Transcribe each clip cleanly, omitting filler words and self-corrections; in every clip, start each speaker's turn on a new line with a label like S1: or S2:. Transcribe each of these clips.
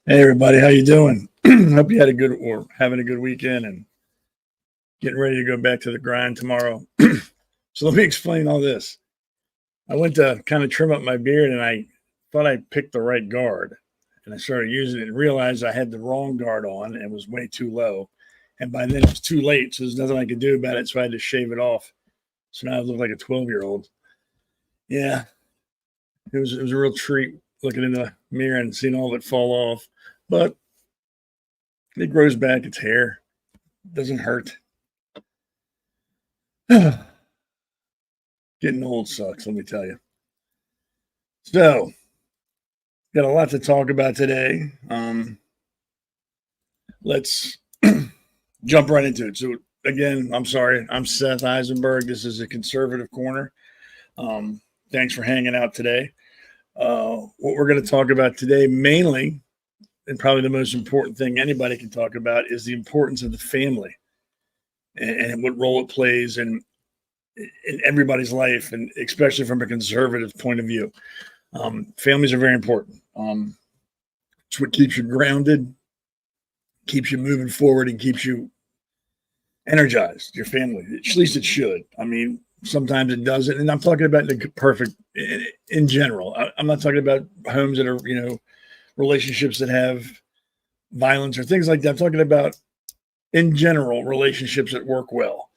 S1: Hey everybody, how you doing? Hope you had a good or having a good weekend and getting ready to go back to the grind tomorrow. So let me explain all this. I went to kind of trim up my beard and I thought I picked the right guard. And I started using it and realized I had the wrong guard on and it was way too low. And by then it was too late, so there's nothing I could do about it. So I had to shave it off. So now I look like a 12-year-old. Yeah, it was a real treat looking in the mirror and seeing all of it fall off. But it grows back, it's hair. Doesn't hurt. Getting old sucks, let me tell you. So, got a lot to talk about today. Let's jump right into it. So, again, I'm sorry. I'm Seth Eisenberg. This is a Conservative Corner. Thanks for hanging out today. What we're going to talk about today, mainly, and probably the most important thing anybody can talk about, is the importance of the family and what role it plays in everybody's life, and especially from a conservative point of view. Families are very important. It's what keeps you grounded, keeps you moving forward, and keeps you energized. Your family, at least it should. I mean, sometimes it doesn't, and I'm talking about the perfect in general. I'm not talking about homes that are, relationships that have violence or things like that. I'm talking about, in general, relationships that work well.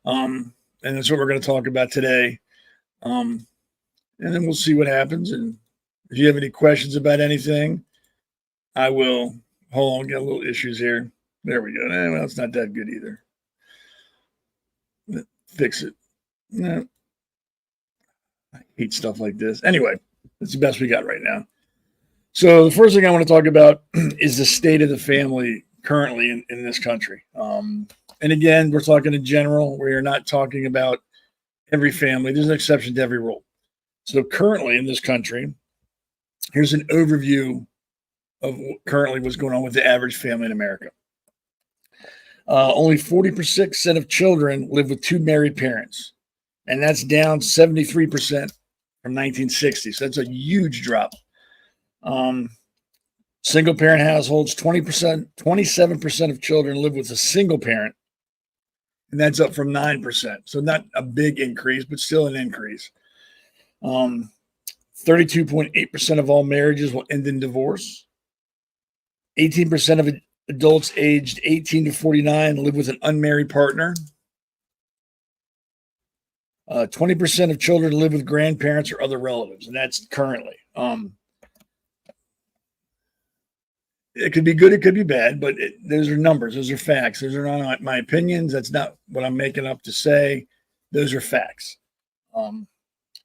S1: And that's what we're going to talk about today. And then we'll see what happens. And if you have any questions about anything, I will. Hold on, get a little issues here. There we go. Well, it's not that good either. Fix it. No. I hate stuff like this. Anyway, that's the best we got right now. So the first thing I want to talk about is the state of the family currently in this country. And again, we're talking in general. We are not talking about every family. There's an exception to every rule. So currently in this country, here's an overview of currently what's going on with the average family in America. Only 40% of children live with two married parents, and that's down 73% from 1960. So that's a huge drop. Single parent households, 27% of children live with a single parent, and that's up from 9%. So not a big increase, but still an increase. 32.8% of all marriages will end in divorce. 18% of adults aged 18 to 49 live with an unmarried partner. 20% of children live with grandparents or other relatives, and that's currently. It could be good, it could be bad, but those are numbers. Those are facts. Those are not my opinions. That's not what I'm making up to say. Those are facts.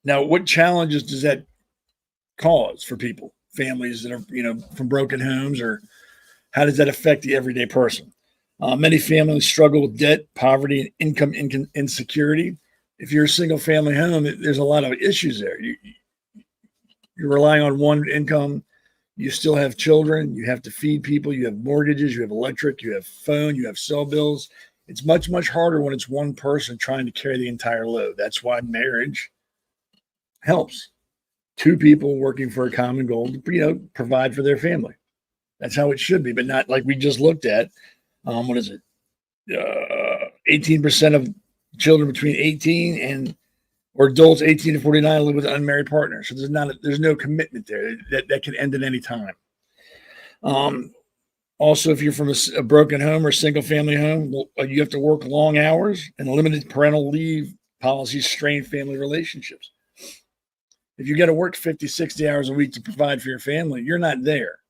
S1: Now, what challenges does that cause for people, families that are, from broken homes, or how does that affect the everyday person? Many families struggle with debt, poverty, and income insecurity. If you're a single family home, there's a lot of issues there. You're relying on one income. You still have children. You have to feed people. You have mortgages. You have electric. You have phone. You have cell bills. It's much, much harder when it's one person trying to carry the entire load. That's why marriage helps. Two people working for a common goal to, provide for their family. That's how it should be, but not like we just looked at. What is it? 18% of children between 18 or adults 18 to 49 live with an unmarried partner. So there's no commitment there. That can end at any time. Also, if you're from a broken home or single family home, you have to work long hours, and limited parental leave policies strain family relationships. If you got to work 50, 60 hours a week to provide for your family, you're not there.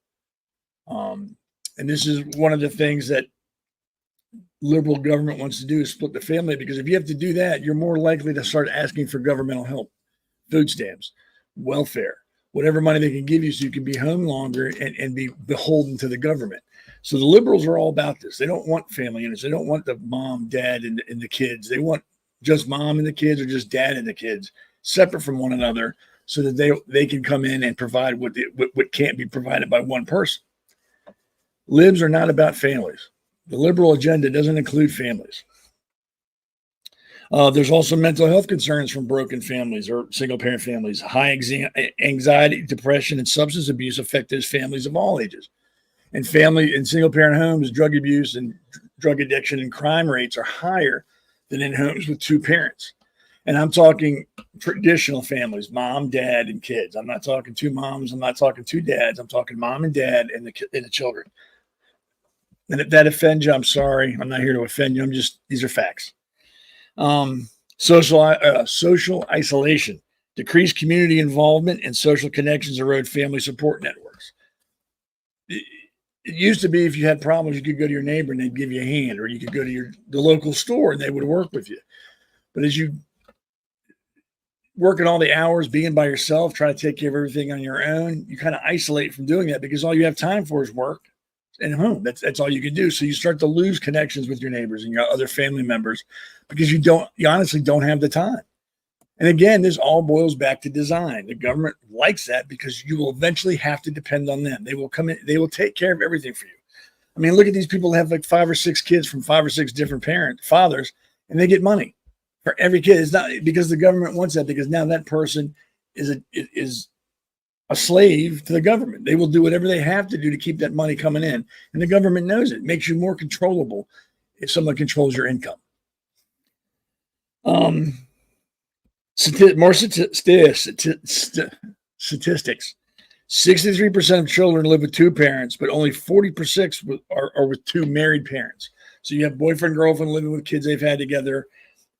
S1: And this is one of the things that liberal government wants to do, is split the family, because if you have to do that, you're more likely to start asking for governmental help, food stamps, welfare, whatever money they can give you so you can be home longer and be beholden to the government. So the liberals are all about this. They don't want family units. They don't want the mom, dad, and the kids. They want just mom and the kids, or just dad and the kids, separate from one another, so that they can come in and provide what can't be provided by one person. Libs are not about families. The liberal agenda doesn't include families. There's also mental health concerns from broken families or single-parent families. High anxiety, depression, and substance abuse affect those families of all ages. And family and single parent homes, drug abuse and drug addiction and crime rates are higher than in homes with two parents. And I'm talking traditional families, mom, dad, and kids. I'm not talking two moms. I'm not talking two dads. I'm talking mom and dad and the children. And if that offends you, I'm sorry. I'm not here to offend you. These are facts. Social isolation, decreased community involvement, and social connections erode family support networks. It used to be if you had problems, you could go to your neighbor and they'd give you a hand, or you could go to the local store and they would work with you. But as you working all the hours, being by yourself, trying to take care of everything on your own, you kind of isolate from doing that because all you have time for is work and home. That's all you can do. So you start to lose connections with your neighbors and your other family members because you honestly don't have the time. And again, this all boils back to design. The government likes that because you will eventually have to depend on them. They will come in, they will take care of everything for you. I mean, look at these people that have like 5 or 6 kids from 5 or 6 different fathers, and they get money for every kid. It's not because the government wants that, because now that person is a slave to the government. They will do whatever they have to do to keep that money coming in. And the government knows it. It makes you more controllable if someone controls your income. More statistics. 63% of children live with two parents, but only 40% are with two married parents. So you have boyfriend, girlfriend living with kids they've had together.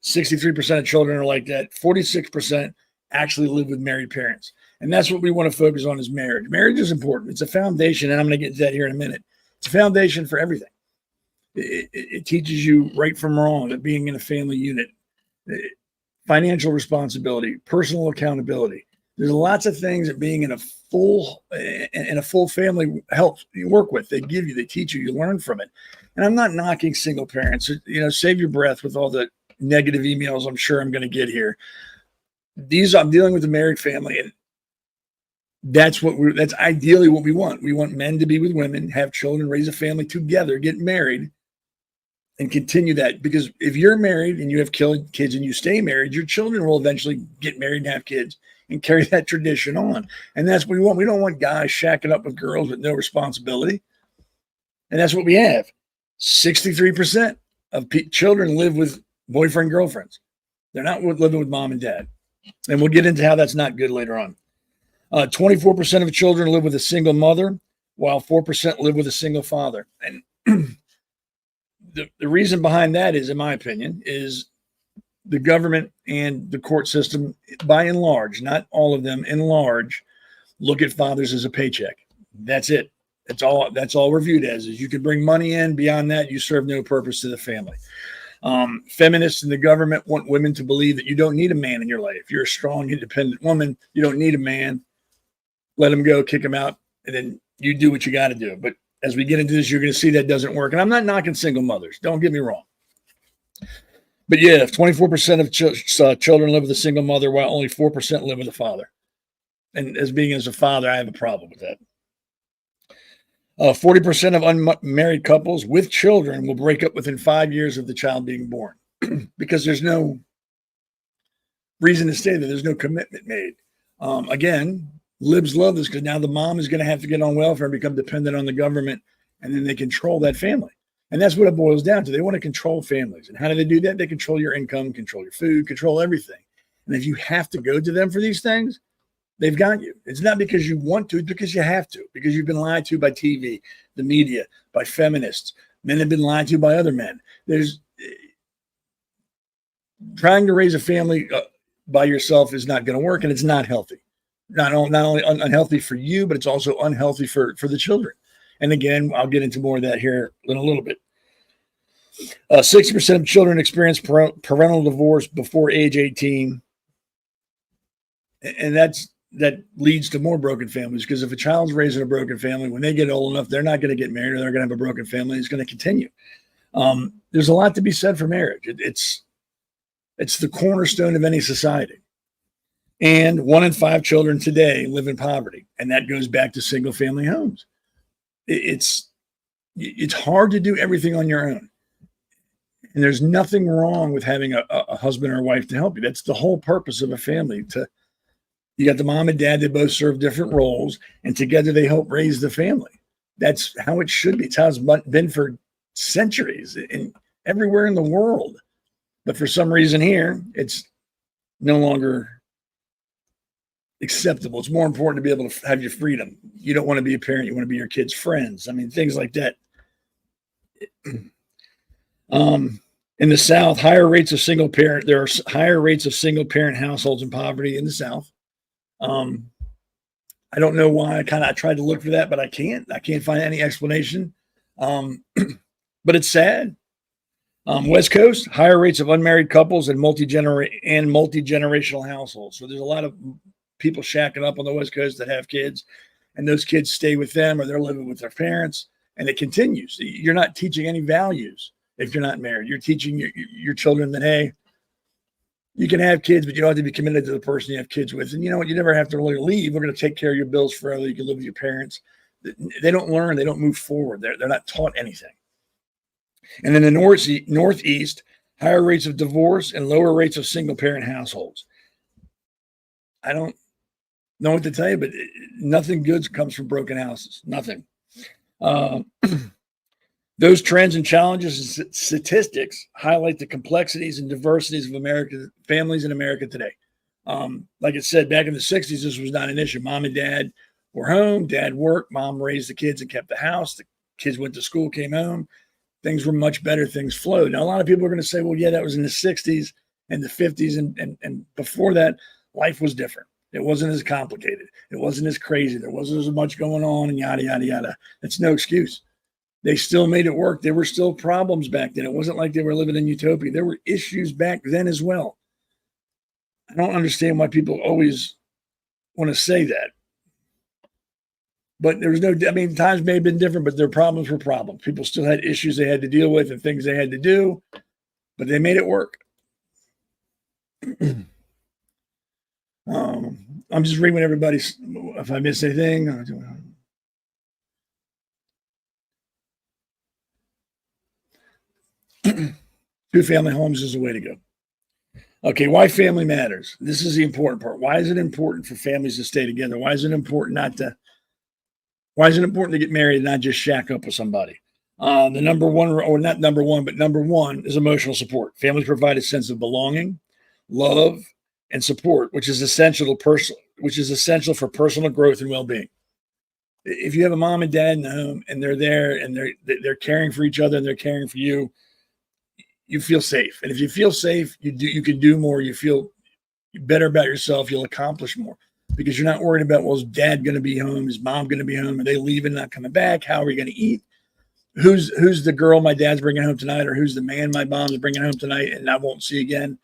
S1: 63% of children are like that. 46% actually live with married parents. And that's what we want to focus on is marriage. Marriage is important. It's a foundation, and I'm going to get to that here in a minute. It's a foundation for everything. It teaches you right from wrong, that being in a family unit, financial responsibility, personal accountability. There's lots of things that being in a full family helps you work with. They give you, they teach you, you learn from it. And I'm not knocking single parents. Save your breath with all the negative emails I'm sure I'm going to get here. I'm dealing with a married family, and that's ideally what we want. We want men to be with women, have children, raise a family together, get married, and continue that. Because if you're married and you have kids and you stay married, your children will eventually get married and have kids and carry that tradition on. And that's what we want. We don't want guys shacking up with girls with no responsibility. And that's what we have. 63% of children live with boyfriend, girlfriends. They're not living with mom and dad. And we'll get into how that's not good later on. 24% of children live with a single mother, while 4% live with a single father. And the reason behind that is, in my opinion, is the government and the court system, by and large, not all of them, in large, look at fathers as a paycheck. That's it. That's all we're viewed as, is you can bring money in. Beyond that, you serve no purpose to the family. Feminists in the government want women to believe that you don't need a man in your life. You're a strong, independent woman. You don't need a man. Let him go, kick him out, and then you do what you got to do. But as we get into this, you're going to see that doesn't work. And I'm not knocking single mothers. Don't get me wrong. But yeah, if 24% of children live with a single mother, while only 4% live with a father. And as a father, I have a problem with that. 40% of unmarried couples with children will break up within 5 years of the child being born because there's no reason to stay there. There's no commitment made. Again, libs love this because now the mom is going to have to get on welfare and become dependent on the government, and then they control that family. And that's what it boils down to. They want to control families. And how do they do that? They control your income, control your food, control everything. And if you have to go to them for these things, they've got you. It's not because you want to, it's because you have to, because you've been lied to by TV, the media, by feminists. Men have been lied to by other men. There's trying to raise a family by yourself is not going to work, and it's not healthy. Not only unhealthy for you, but it's also unhealthy for the children. And again, I'll get into more of that here in a little bit. 60% of children experience parental divorce before age 18. And that leads to more broken families, because if a child's raised in a broken family, when they get old enough, they're not going to get married, or they're going to have a broken family. It's going to continue. There's a lot to be said for marriage. It's the cornerstone of any society. And 1 in 5 children today live in poverty. And that goes back to single family homes. It's hard to do everything on your own. And there's nothing wrong with having a husband or a wife to help you. That's the whole purpose of a family. You got the mom and dad, they both serve different roles, and together they help raise the family. That's how it should be. It's how it's been for centuries and everywhere in the world. But for some reason here, it's no longer acceptable. It's more important to be able to have your freedom. You don't want to be a parent. You want to be your kids' friends. I mean, things like that. In the South, there are higher rates of single parent households and poverty in the South. I don't know why. I tried to look for that, but I can't find any explanation. But it's sad. West Coast, higher rates of unmarried couples and multi-generational households. So there's a lot of people shacking up on the West Coast that have kids, and those kids stay with them or they're living with their parents, and it continues. You're not teaching any values if you're not married. You're teaching your children that, hey, you can have kids, but you don't have to be committed to the person you have kids with. And you know what? You never have to really leave. We're going to take care of your bills forever. You can live with your parents. They don't learn. They don't move forward. They're not taught anything. And in the Northeast, higher rates of divorce and lower rates of single-parent households. I don't know what to tell you, but nothing good comes from broken houses. Nothing. Those trends and challenges and statistics highlight the complexities and diversities of families in America today. Like I said, back in the 60s, this was not an issue. Mom and dad were home. Dad worked. Mom raised the kids and kept the house. The kids went to school, came home. Things were much better. Things flowed. Now, a lot of people are going to say, well, yeah, that was in the 60s and the 50s. And before that, life was different. It wasn't as complicated. It wasn't as crazy. There wasn't as much going on and yada, yada, yada. That's no excuse. They still made it work. There were still problems back then. It wasn't like they were living in utopia. There were issues back then as well. I don't understand why people always want to say that. But there was times may have been different, but their problems were problems. People still had issues they had to deal with and things they had to do, but they made it work. I'm just reading everybody's, if I miss anything. Two-family homes is the way to go. Okay, why family matters. This is the important part. Why is it important for families to stay together? Why is it important to get married and not just shack up with somebody? The number one, or not number one, but number one is emotional support. Families provide a sense of belonging, love, and support, which is essential for personal growth and well-being. If you have a mom and dad in the home and they're there and they're caring for each other and they're caring for you, you feel safe. And if you feel safe, you can do more. You feel better about yourself. You'll accomplish more because you're not worried about, well, is dad going to be home? Is mom going to be home? Are they leaving, not coming back? How are we going to eat? Who's the girl my dad's bringing home tonight? Or who's the man my mom's bringing home tonight and I won't see again?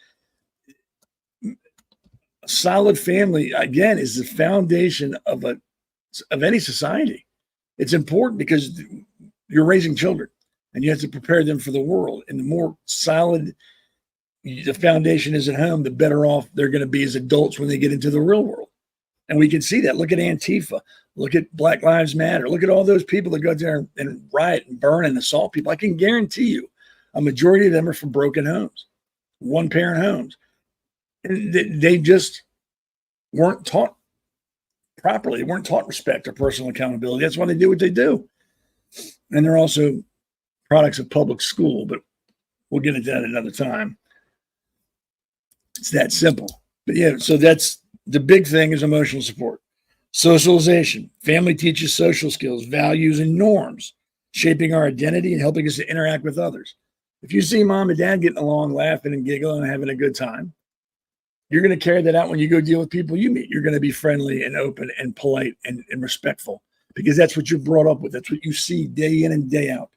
S1: A solid family, again, is the foundation of any society. It's important because you're raising children. And you have to prepare them for the world. And the more solid the foundation is at home, the better off they're going to be as adults when they get into the real world. And we can see that. Look at Antifa. Look at Black Lives Matter. Look at all those people that go there and riot and burn and assault people. I can guarantee you a majority of them are from broken homes, one-parent homes. And they just weren't taught properly. They weren't taught respect or personal accountability. That's why they do what they do. And they're also products of public school, but we'll get into that another time. It's that simple. But yeah, so that's the big thing is emotional support. Socialization. Family teaches social skills, values, and norms, shaping our identity and helping us to interact with others. If you see mom and dad getting along, laughing and giggling and having a good time, you're going to carry that out when you go deal with people you meet. You're going to be friendly and open and polite and respectful because that's what you're brought up with. That's what you see day in and day out.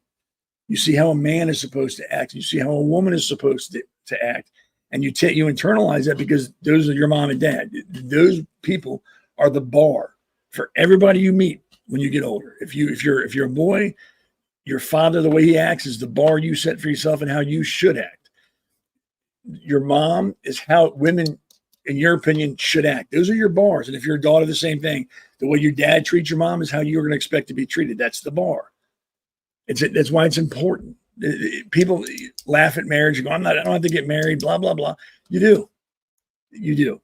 S1: You see how a man is supposed to act. You see how a woman is supposed to act. And you internalize that because those are your mom and dad. Those people are the bar for everybody you meet when you get older. If you're a boy, your father, the way he acts is the bar you set for yourself and how you should act. Your mom is how women, in your opinion, should act. Those are your bars. And if you're a daughter, the same thing. The way your dad treats your mom is how you're going to expect to be treated. That's the bar. That's why it's important. People laugh at marriage and go, I don't have to get married, blah, blah, blah. You do.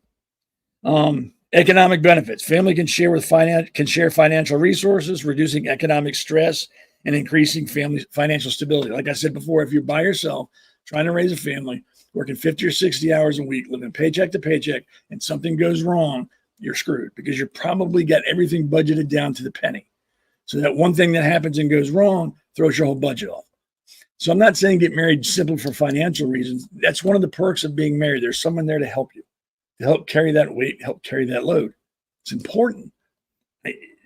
S1: Economic benefits. Family can share financial resources, reducing economic stress and increasing family financial stability. Like I said before, if you're by yourself, trying to raise a family, working 50 or 60 hours a week, living paycheck to paycheck, and something goes wrong, you're screwed because you're probably got everything budgeted down to the penny. So that one thing that happens and goes wrong throws your whole budget off. So I'm not saying get married simply for financial reasons. That's one of the perks of being married. There's someone there to help you, to help carry that weight, help carry that load. It's important.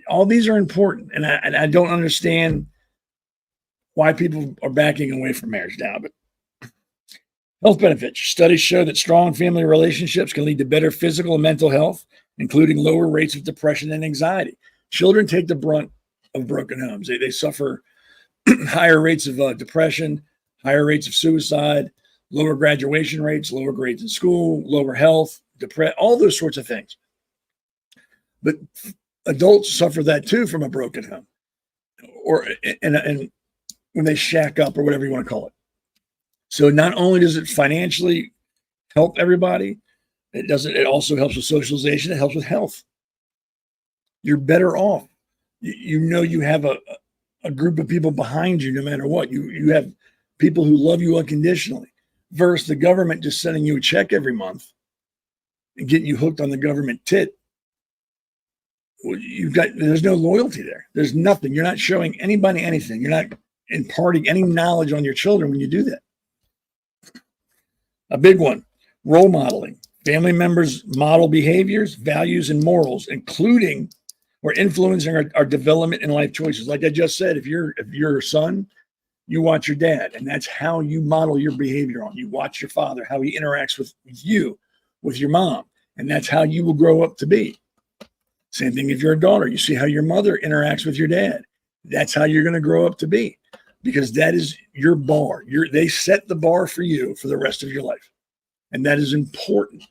S1: All these are important. And I don't understand why people are backing away from marriage now. But health benefits. Studies show that strong family relationships can lead to better physical and mental health, including lower rates of depression and anxiety. Children take the brunt of broken homes. They suffer higher rates of depression, higher rates of suicide, lower graduation rates, lower grades in school, lower health, all those sorts of things. But adults suffer that too from a broken home, or and when they shack up or whatever you want to call it. So not only does it financially help everybody, it also helps with socialization. It helps with health. You're better off. You know you have a group of people behind you no matter what. You have people who love you unconditionally versus the government just sending you a check every month and getting you hooked on the government tit. There's no loyalty there. There's nothing. You're not showing anybody anything. You're not imparting any knowledge on your children when you do that. A big one, role modeling. Family members model behaviors, values, and morals, including or influencing our development and life choices. Like I just said, if you're a son, you watch your dad, and that's how you model your behavior on. You watch your father, how he interacts with you, with your mom, and that's how you will grow up to be. Same thing if you're a daughter. You see how your mother interacts with your dad. That's how you're going to grow up to be, because that is your bar. They set the bar for you for the rest of your life, and that is important.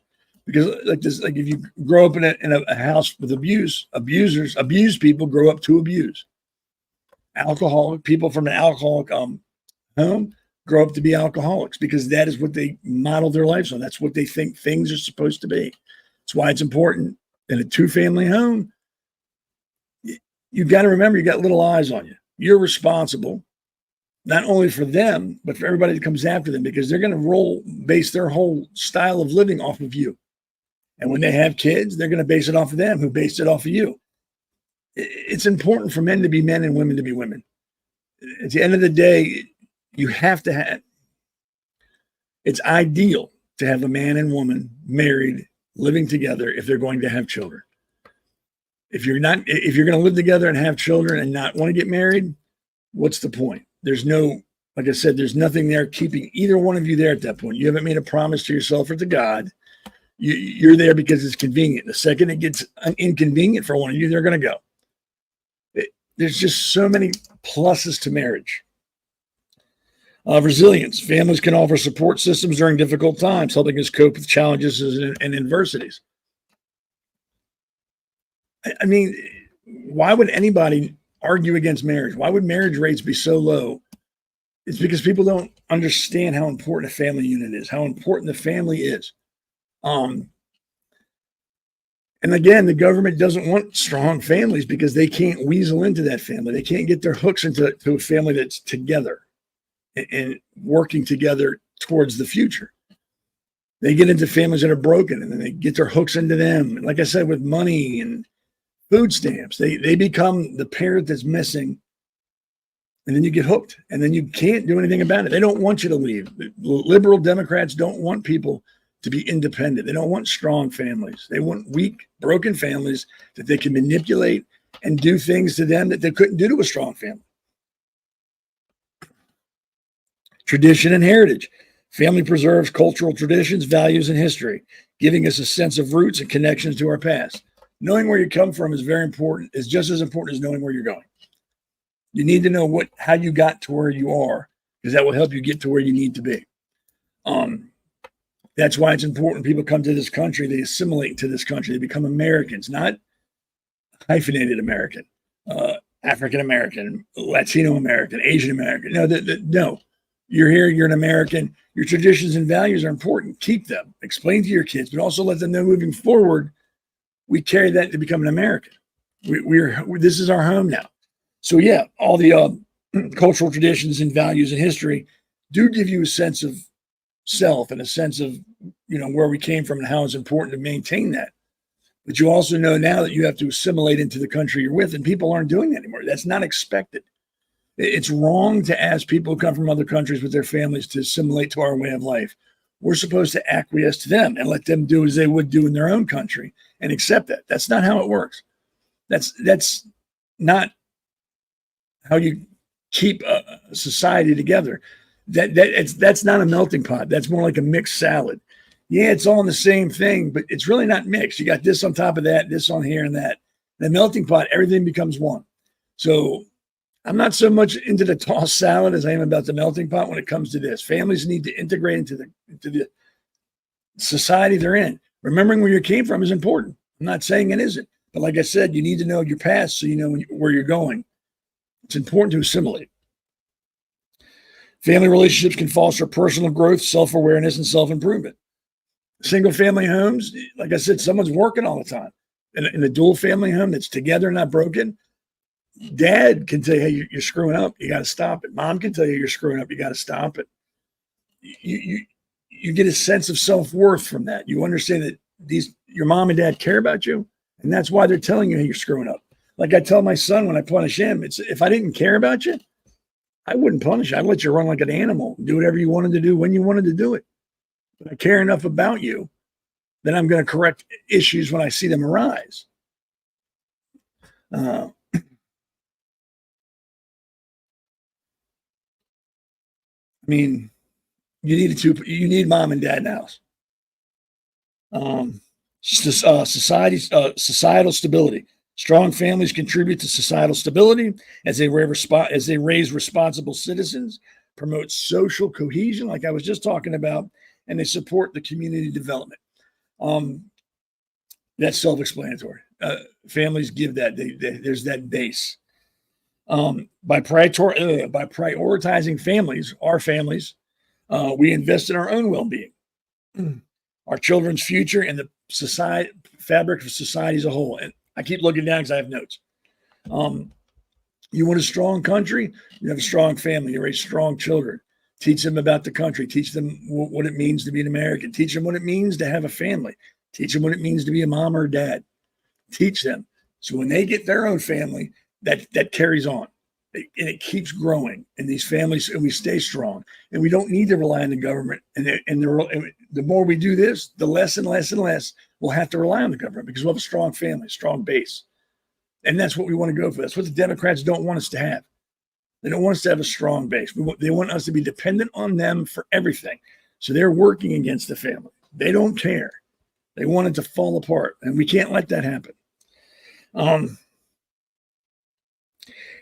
S1: Because like if you grow up in a house with abused people grow up to abuse. Alcoholic people from an alcoholic home grow up to be alcoholics because that is what they model their lives on. That's what they think things are supposed to be. That's why it's important in a 2-family home. You've got to remember you got little eyes on you. You're responsible not only for them, but for everybody that comes after them, because they're going to base their whole style of living off of you. And when they have kids, they're going to base it off of them, who based it off of you. It's important for men to be men and women to be women. At the end of the day, you have to have, it's ideal to have a man and woman married, living together if they're going to have children. If you're going to live together and have children and not want to get married, what's the point? Like I said, there's nothing there keeping either one of you there at that point. You haven't made a promise to yourself or to God. You're there because it's convenient. The second it gets inconvenient for one of you, they're going to go. There's just so many pluses to marriage. Resilience. Families can offer support systems during difficult times, helping us cope with challenges and adversities. I mean, why would anybody argue against marriage? Why would marriage rates be so low? It's because people don't understand how important a family unit is, how important the family is. And again, the government doesn't want strong families because they can't weasel into that family. They can't get their hooks into a family that's together and working together towards the future. They get into families that are broken, and then they get their hooks into them. And like I said, with money and food stamps, they become the parent that's missing, and then you get hooked, and then you can't do anything about it. They don't want you to leave. The liberal Democrats don't want people to be independent. They don't want strong families. They want weak, broken families that they can manipulate and do things to them that they couldn't do to a strong family. Tradition and heritage. Family preserves cultural traditions, values, and history, giving us a sense of roots and connections to our past. Knowing where you come from is very important, is just as important as knowing where you're going. You need to know how you got to where you are, because that will help you get to where you need to be. That's why it's important people come to this country, they assimilate to this country, they become Americans, not hyphenated American, African American, Latino American, Asian American. No. You're here, you're an American. Your traditions and values are important. Keep them. Explain to your kids, but also let them know moving forward we carry that to become an American. This is our home now. So yeah, all the cultural traditions and values and history do give you a sense of self and a sense of, where we came from and how it's important to maintain that. But you also know now that you have to assimilate into the country you're with, and people aren't doing that anymore. That's not expected. It's wrong to ask people who come from other countries with their families to assimilate to our way of life. We're supposed to acquiesce to them and let them do as they would do in their own country and accept that. That's not how it works. That's not how you keep a society together. That's not a melting pot. That's more like a mixed salad. Yeah, it's all in the same thing, but it's really not mixed. You got this on top of that, this on here and that. The melting pot, everything becomes one. So I'm not so much into the tossed salad as I am about the melting pot when it comes to this. Families need to integrate into the society they're in. Remembering where you came from is important. I'm not saying it isn't. But like I said, you need to know your past so you know where you're going. It's important to assimilate. Family relationships can foster personal growth, self-awareness, and self-improvement. Single family homes, like I said, someone's working all the time. In a dual family home that's together, not broken, dad can tell you, hey, you're screwing up. You got to stop it. Mom can tell you you're screwing up. You got to stop it. You get a sense of self-worth from that. You understand that your mom and dad care about you, and that's why they're telling you, hey, you're screwing up. Like I tell my son when I punish him, it's if I didn't care about you, I wouldn't punish you. I'd let you run like an animal, do whatever you wanted to do when you wanted to do it. But I care enough about you that I'm going to correct issues when I see them arise. I mean, you need mom and dad in the house. Societal stability. Strong families contribute to societal stability as they raise responsible citizens, promote social cohesion, like I was just talking about, and they support the community development. That's self-explanatory. Families give that. There's that base. By prioritizing families, our families, we invest in our own well-being, our children's future, and the fabric of society as a whole. And I keep looking down because I have notes. You want a strong country? You have a strong family. You raise strong children. Teach them about the country. Teach them what it means to be an American. Teach them what it means to have a family. Teach them what it means to be a mom or a dad. Teach them. So when they get their own family, that carries on. And it keeps growing. And these families, and we stay strong. And we don't need to rely on the government. And the more we do this, the less and less and less we'll have to rely on the government because we'll have a strong family, a strong base. And that's what we want to go for. That's what the Democrats don't want us to have. They don't want us to have a strong base. They want us to be dependent on them for everything. So they're working against the family. They don't care. They want it to fall apart. And we can't let that happen.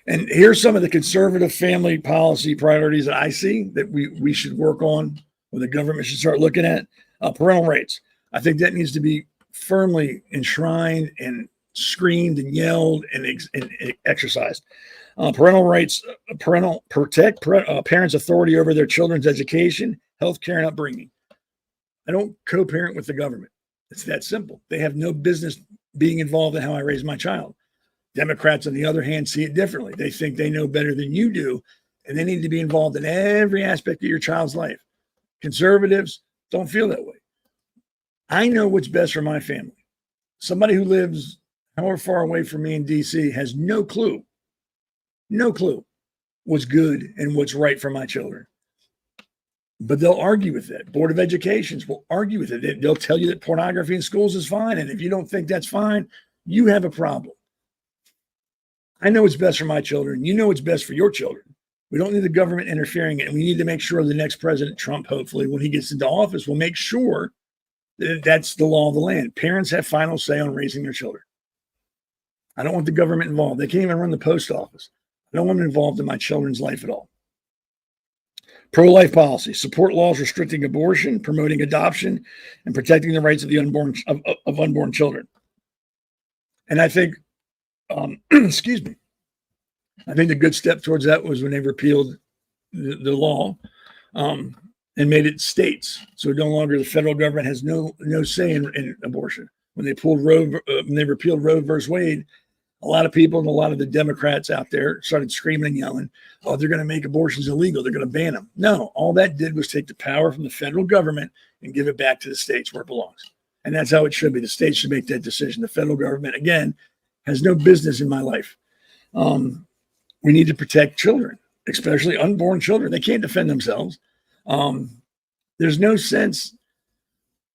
S1: And here's some of the conservative family policy priorities that I see that we should work on, or the government should start looking at. Parental rights. I think that needs to be firmly enshrined and screamed and yelled and exercised. Parental rights, protect parents' authority over their children's education, healthcare, and upbringing. I don't co-parent with the government. It's that simple. They have no business being involved in how I raise my child. Democrats, on the other hand, see it differently. They think they know better than you do, and they need to be involved in every aspect of your child's life. Conservatives don't feel that way. I know what's best for my family. Somebody who lives however far away from me in DC has no clue what's good and what's right for my children. But they'll argue with that. Board of Educations will argue with it. They'll tell you that pornography in schools is fine. And if you don't think that's fine, you have a problem. I know what's best for my children. You know what's best for your children. We don't need the government interfering, and we need to make sure the next President Trump, hopefully, when he gets into office, will make sure that that's the law of the land. Parents have final say on raising their children. I don't want the government involved. They can't even run the post office. I don't want them involved in my children's life at all. Pro-life policy, support laws restricting abortion, promoting adoption, and protecting the rights of the unborn children. And I think, excuse me, I think the good step towards that was when they repealed the law and made it states. So no longer the federal government has no say in abortion. when they when they repealed Roe versus Wade, a lot of people and a lot of the Democrats out there started screaming and yelling, oh, they're going to make abortions illegal. They're going to ban them. No, all that did was take the power from the federal government and give it back to the states where it belongs. And that's how it should be. The states should make that decision. The federal government, again, has no business in my life. We need to protect children, especially unborn children. They can't defend themselves. There's no sense.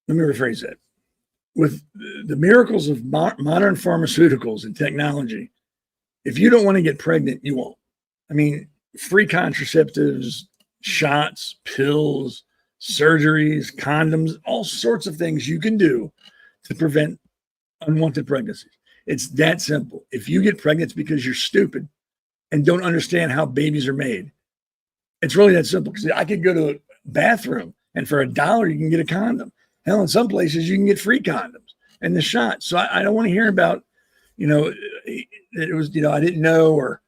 S1: Let me rephrase that. With the miracles of modern pharmaceuticals and technology, if you don't want to get pregnant, you won't. I mean, free contraceptives, shots, pills, surgeries, condoms, all sorts of things you can do to prevent unwanted pregnancies. It's that simple. If you get pregnant, it's because you're stupid and don't understand how babies are made. It's really that simple. Because I could go to a bathroom and for $1, you can get a condom. Hell, in some places you can get free condoms and the shots. So I don't want to hear about, it was, I didn't know, or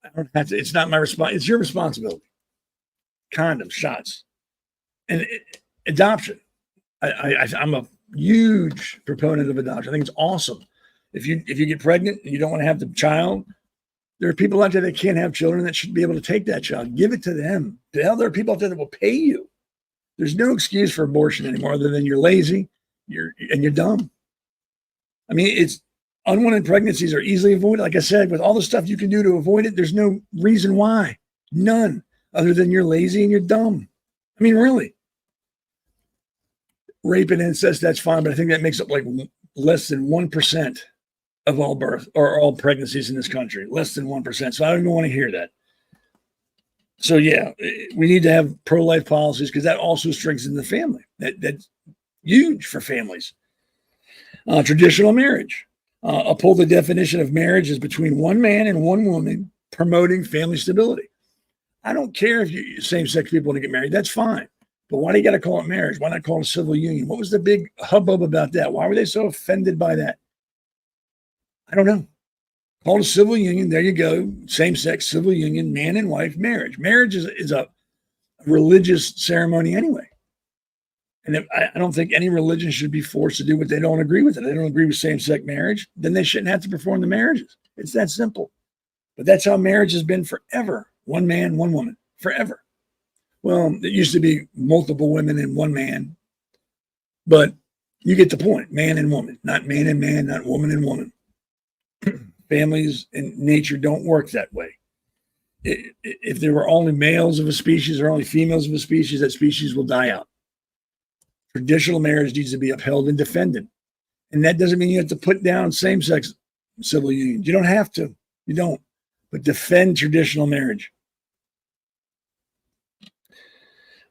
S1: I don't have to. It's not my response. It's your responsibility. Condoms, shots, and adoption. I'm a huge proponent of adoption. I think it's awesome. If you get pregnant and you don't want to have the child, there are people out there that can't have children that should be able to take that child. Give it to them. The hell, there are people out there that will pay you. There's no excuse for abortion anymore other than you're lazy, you're dumb. I mean, it's unwanted pregnancies are easily avoided. Like I said, with all the stuff you can do to avoid it, there's no reason why. None, other than you're lazy and you're dumb. I mean, really. Rape and incest, that's fine, but I think that makes up like less than 1% of all birth or all pregnancies in this country. Less than 1%. So I don't even want to hear that. So yeah, we need to have pro-life policies because that also strengthens the family. That's huge for families. Traditional marriage. Uphold the definition of marriage as between one man and one woman, promoting family stability. I don't care if you same-sex people want to get married. That's fine. But why do you got to call it marriage? Why not call it a civil union? What was the big hubbub about that? Why were they so offended by that? I don't know. Call it a civil union. There you go. Same-sex civil union, man and wife marriage. Marriage is a religious ceremony anyway. And I don't think any religion should be forced to do what they don't agree with. If they don't agree with same-sex marriage, then they shouldn't have to perform the marriages. It's that simple. But that's how marriage has been forever. One man, one woman, forever. Well, it used to be multiple women and one man. But you get the point. Man and woman, not man and man, not woman and woman. Families and nature don't work that way. If there were only males of a species or only females of a species, that species will die out. Traditional marriage needs to be upheld and defended. And that doesn't mean you have to put down same-sex civil unions. You don't have to. You don't. But defend traditional marriage.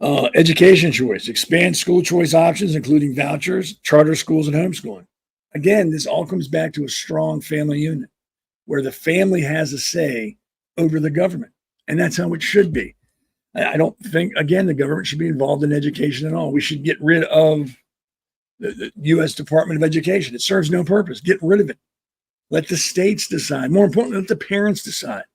S1: Education choice. Expand school choice options, including vouchers, charter schools, and homeschooling. Again, this all comes back to a strong family unit where the family has a say over the government. And that's how it should be. I don't think, again, the government should be involved in education at all. We should get rid of the U.S. Department of Education. It serves no purpose. Get rid of it. Let the states decide. More importantly, let the parents decide.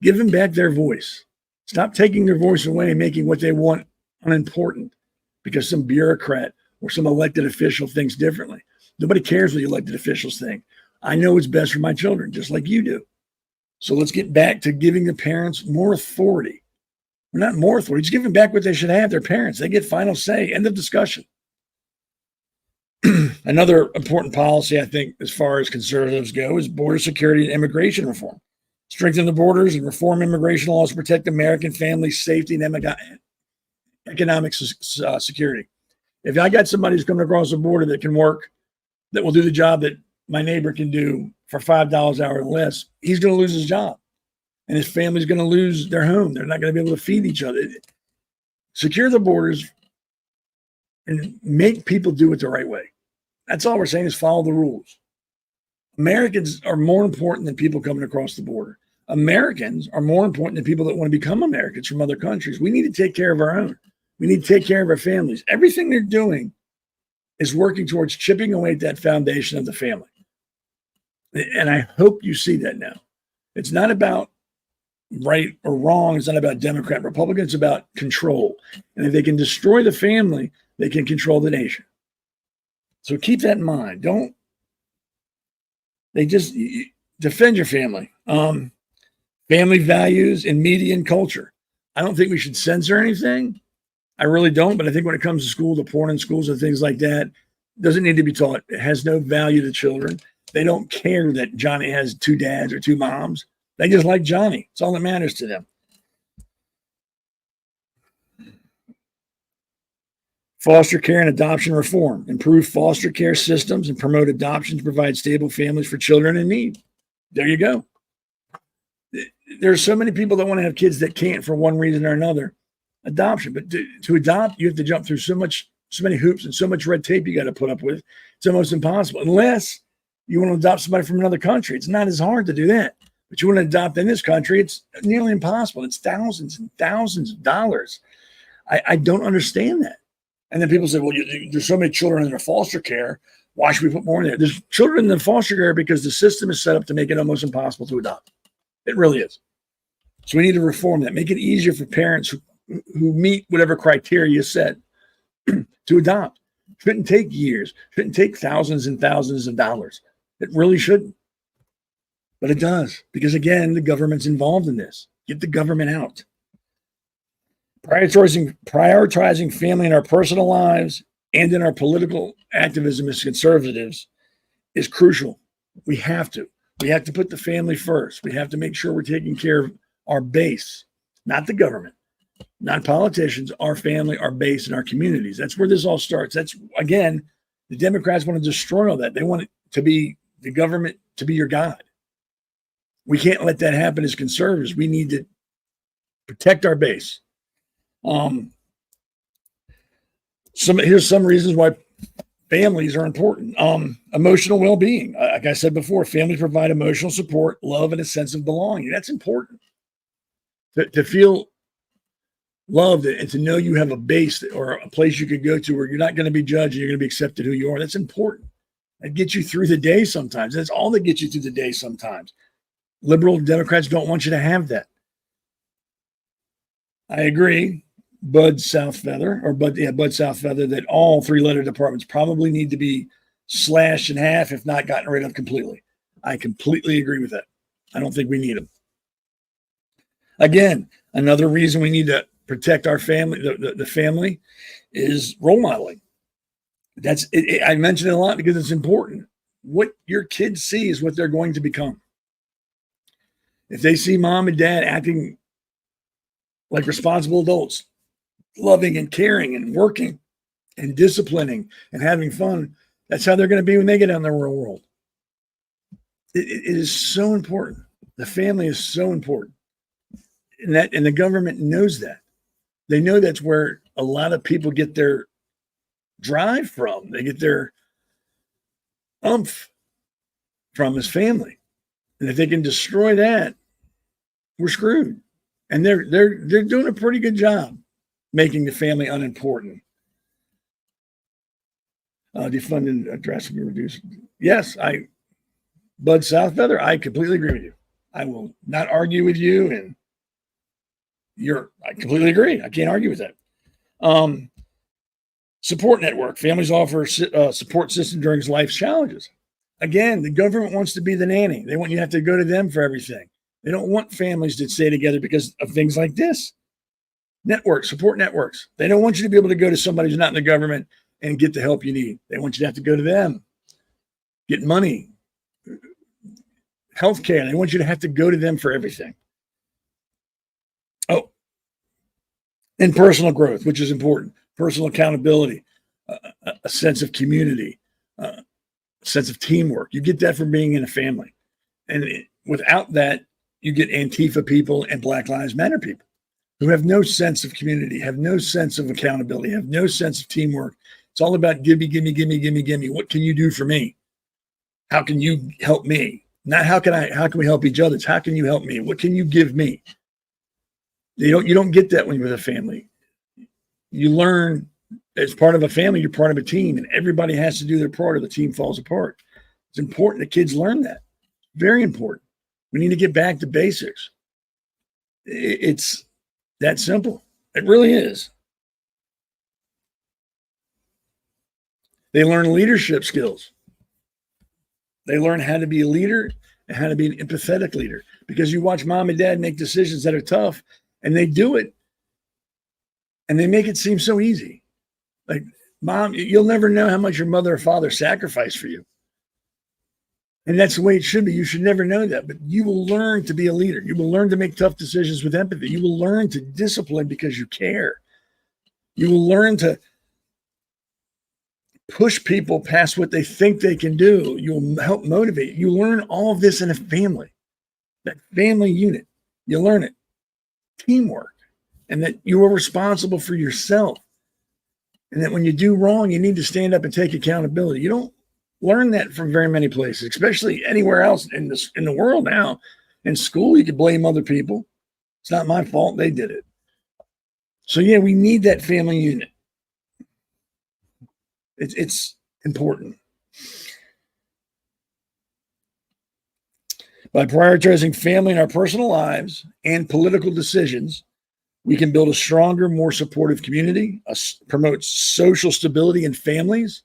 S1: Give them back their voice. Stop taking their voice away and making what they want unimportant because some bureaucrat or some elected official thinks differently. Nobody cares what the elected officials think. I know what's best for my children, just like you do. So let's get back to giving the parents more authority. Not more authority, just give them back what they should have, their parents. They get final say. End of discussion. Another important policy, I think, as far as conservatives go, is border security and immigration reform. Strengthen the borders and reform immigration laws to protect American families' safety and economic security. If I got somebody who's coming across the border that can work, that will do the job that my neighbor can do for $5 an hour or less, he's going to lose his job. And his family's going to lose their home. They're not going to be able to feed each other. Secure the borders and make people do it the right way. That's all we're saying is follow the rules. Americans are more important than people coming across the border. Americans are more important than people that want to become Americans from other countries. We need to take care of our own. We need to take care of our families. Everything they're doing is working towards chipping away at that foundation of the family. And I hope you see that now. It's not about right or wrong. It's not about Democrat, Republican. It's about control. And if they can destroy the family, they can control the nation. So keep that in mind. Defend your family. Family values and media and culture. I don't think we should censor anything. I really don't. But I think when it comes to school, the porn in schools and things like that doesn't need to be taught. It has no value to children. They don't care that Johnny has 2 dads or 2 moms. They just like Johnny. It's all that matters to them. Foster care and adoption reform. Improve foster care systems and promote adoption to provide stable families for children in need. There you go. There are so many people that want to have kids that can't for one reason or another. Adoption. But to adopt, you have to jump through so many hoops and so much red tape you got to put up with. It's almost impossible. Unless you want to adopt somebody from another country. It's not as hard to do that. But you want to adopt in this country, it's nearly impossible. It's thousands and thousands of dollars. I don't understand that. And then people say, well, there's so many children in their foster care. Why should we put more in there? There's children in the foster care because the system is set up to make it almost impossible to adopt. It really is. So we need to reform that. Make it easier for parents who meet whatever criteria you set to adopt. Shouldn't take years. Shouldn't take thousands and thousands of dollars. It really shouldn't. But it does. Because, again, the government's involved in this. Get the government out. Prioritizing family in our personal lives and in our political activism as conservatives is crucial. We have to. We have to put the family first. We have to make sure we're taking care of our base, not the government, not politicians, our family, our base, and our communities. That's where this all starts. That's, again, the Democrats want to destroy all that. They want it to be the government to be your God. We can't let that happen as conservatives. We need to protect our base. Here's some reasons why families are important. Emotional well-being. Like I said before, families provide emotional support, love, and a sense of belonging. That's important. To feel loved and to know you have a base or a place you could go to where you're not going to be judged and you're going to be accepted who you are. That's important. That gets you through the day sometimes. That's all that gets you through the day sometimes. Liberal Democrats don't want you to have that. I agree. Bud Southfeather, that all 3-letter departments probably need to be slashed in half, if not gotten rid of completely. I completely agree with that. I don't think we need them. Again, another reason we need to protect our family, the family, is role modeling. I mention it a lot because it's important. What your kids see is what they're going to become. If they see mom and dad acting like responsible adults, loving and caring and working and disciplining and having fun, that's how they're going to be when they get out in the real world. It is so important. The family is so important. And the government knows that. They know that's where a lot of people get their drive from. They get their umph from his family. And if they can destroy that, we're screwed. And they're doing a pretty good job making the family unimportant. Defund and drastically reduce. Yes, Bud Southfeather, I completely agree with you. I will not argue with you, and I completely agree. I can't argue with that. Support network. Families offer a support system during life's challenges. Again, the government wants to be the nanny. They want you to have to go to them for everything. They don't want families to stay together because of things like this. Support networks. They don't want you to be able to go to somebody who's not in the government and get the help you need. They want you to have to go to them, get money, healthcare. They want you to have to go to them for everything. Oh, and personal growth, which is important. Personal accountability, a sense of community, a sense of teamwork. You get that from being in a family. And without that, you get Antifa people and Black Lives Matter people who have no sense of community, have no sense of accountability, have no sense of teamwork. It's all about gimme. What can you do for me? How can you help me? Not how can we help each other? It's how can you help me? What can you give me? You don't get that when you're with a family. You learn as part of a family, you're part of a team, and everybody has to do their part or the team falls apart. It's important that kids learn that. Very important. We need to get back to basics. It's that simple. It really is. They learn leadership skills. They learn how to be a leader and how to be an empathetic leader, because you watch mom and dad make decisions that are tough and they do it and they make it seem so easy. Like, mom, you'll never know how much your mother or father sacrificed for you. And that's the way it should be. You should never know that, but you will learn to be a leader. You will learn to make tough decisions with empathy. You will learn to discipline because you care. You will learn to push people past what they think they can do. You'll help motivate. You learn all of this in a family, that family unit. You learn it. Teamwork, and that you are responsible for yourself. And that when you do wrong, you need to stand up and take accountability. You don't learn that from very many places, especially anywhere else in the world now. In school, you can blame other people. It's not my fault. They did it. So yeah, we need that family unit. It's important. By prioritizing family in our personal lives and political decisions, we can build a stronger, more supportive community, promote social stability in families,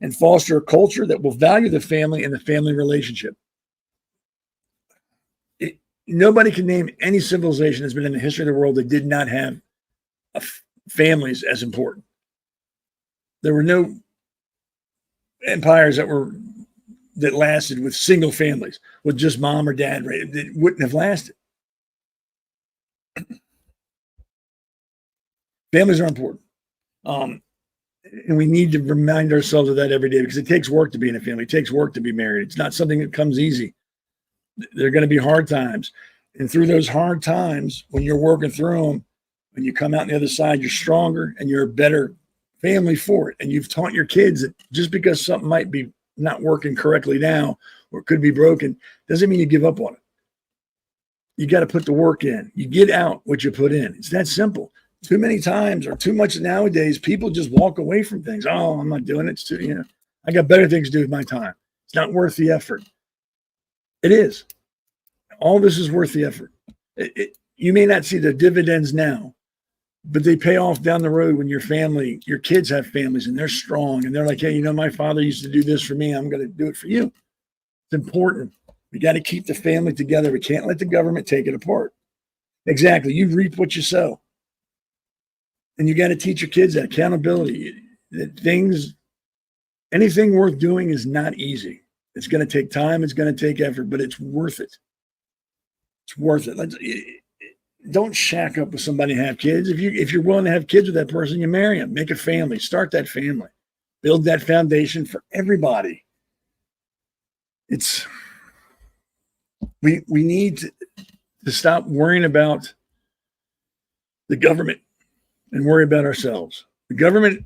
S1: and foster a culture that will value the family and the family relationship. Nobody can name any civilization that's been in the history of the world that did not have families as important. There were no empires that lasted with single families, with just mom or dad. Right? It wouldn't have lasted. Families are important. And we need to remind ourselves of that every day, because it takes work to be in a family. It takes work to be married. It's not something that comes easy. There are going to be hard times. And through those hard times, when you're working through them, when you come out on the other side, you're stronger and you're a better family for it. And you've taught your kids that just because something might be not working correctly now, or it could be broken, doesn't mean you give up on it. You got to put the work in. You get out what you put in. It's that simple. Too many times, or too much nowadays, people just walk away from things. Oh, I'm not doing it. It's too, I got better things to do with my time. It's not worth the effort. It is. All this is worth the effort. You may not see the dividends now, but they pay off down the road when your kids have families and they're strong and they're like, hey, my father used to do this for me. I'm going to do it for you. It's important. We got to keep the family together. We can't let the government take it apart. Exactly. You reap what you sow. And you got to teach your kids that accountability, that anything worth doing is not easy. It's going to take time. It's going to take effort, but it's worth it. It's worth it. Don't shack up with somebody and have kids. If you're willing to have kids with that person, you marry them, make a family, start that family, build that foundation for everybody. We need to stop worrying about the government and worry about ourselves. The government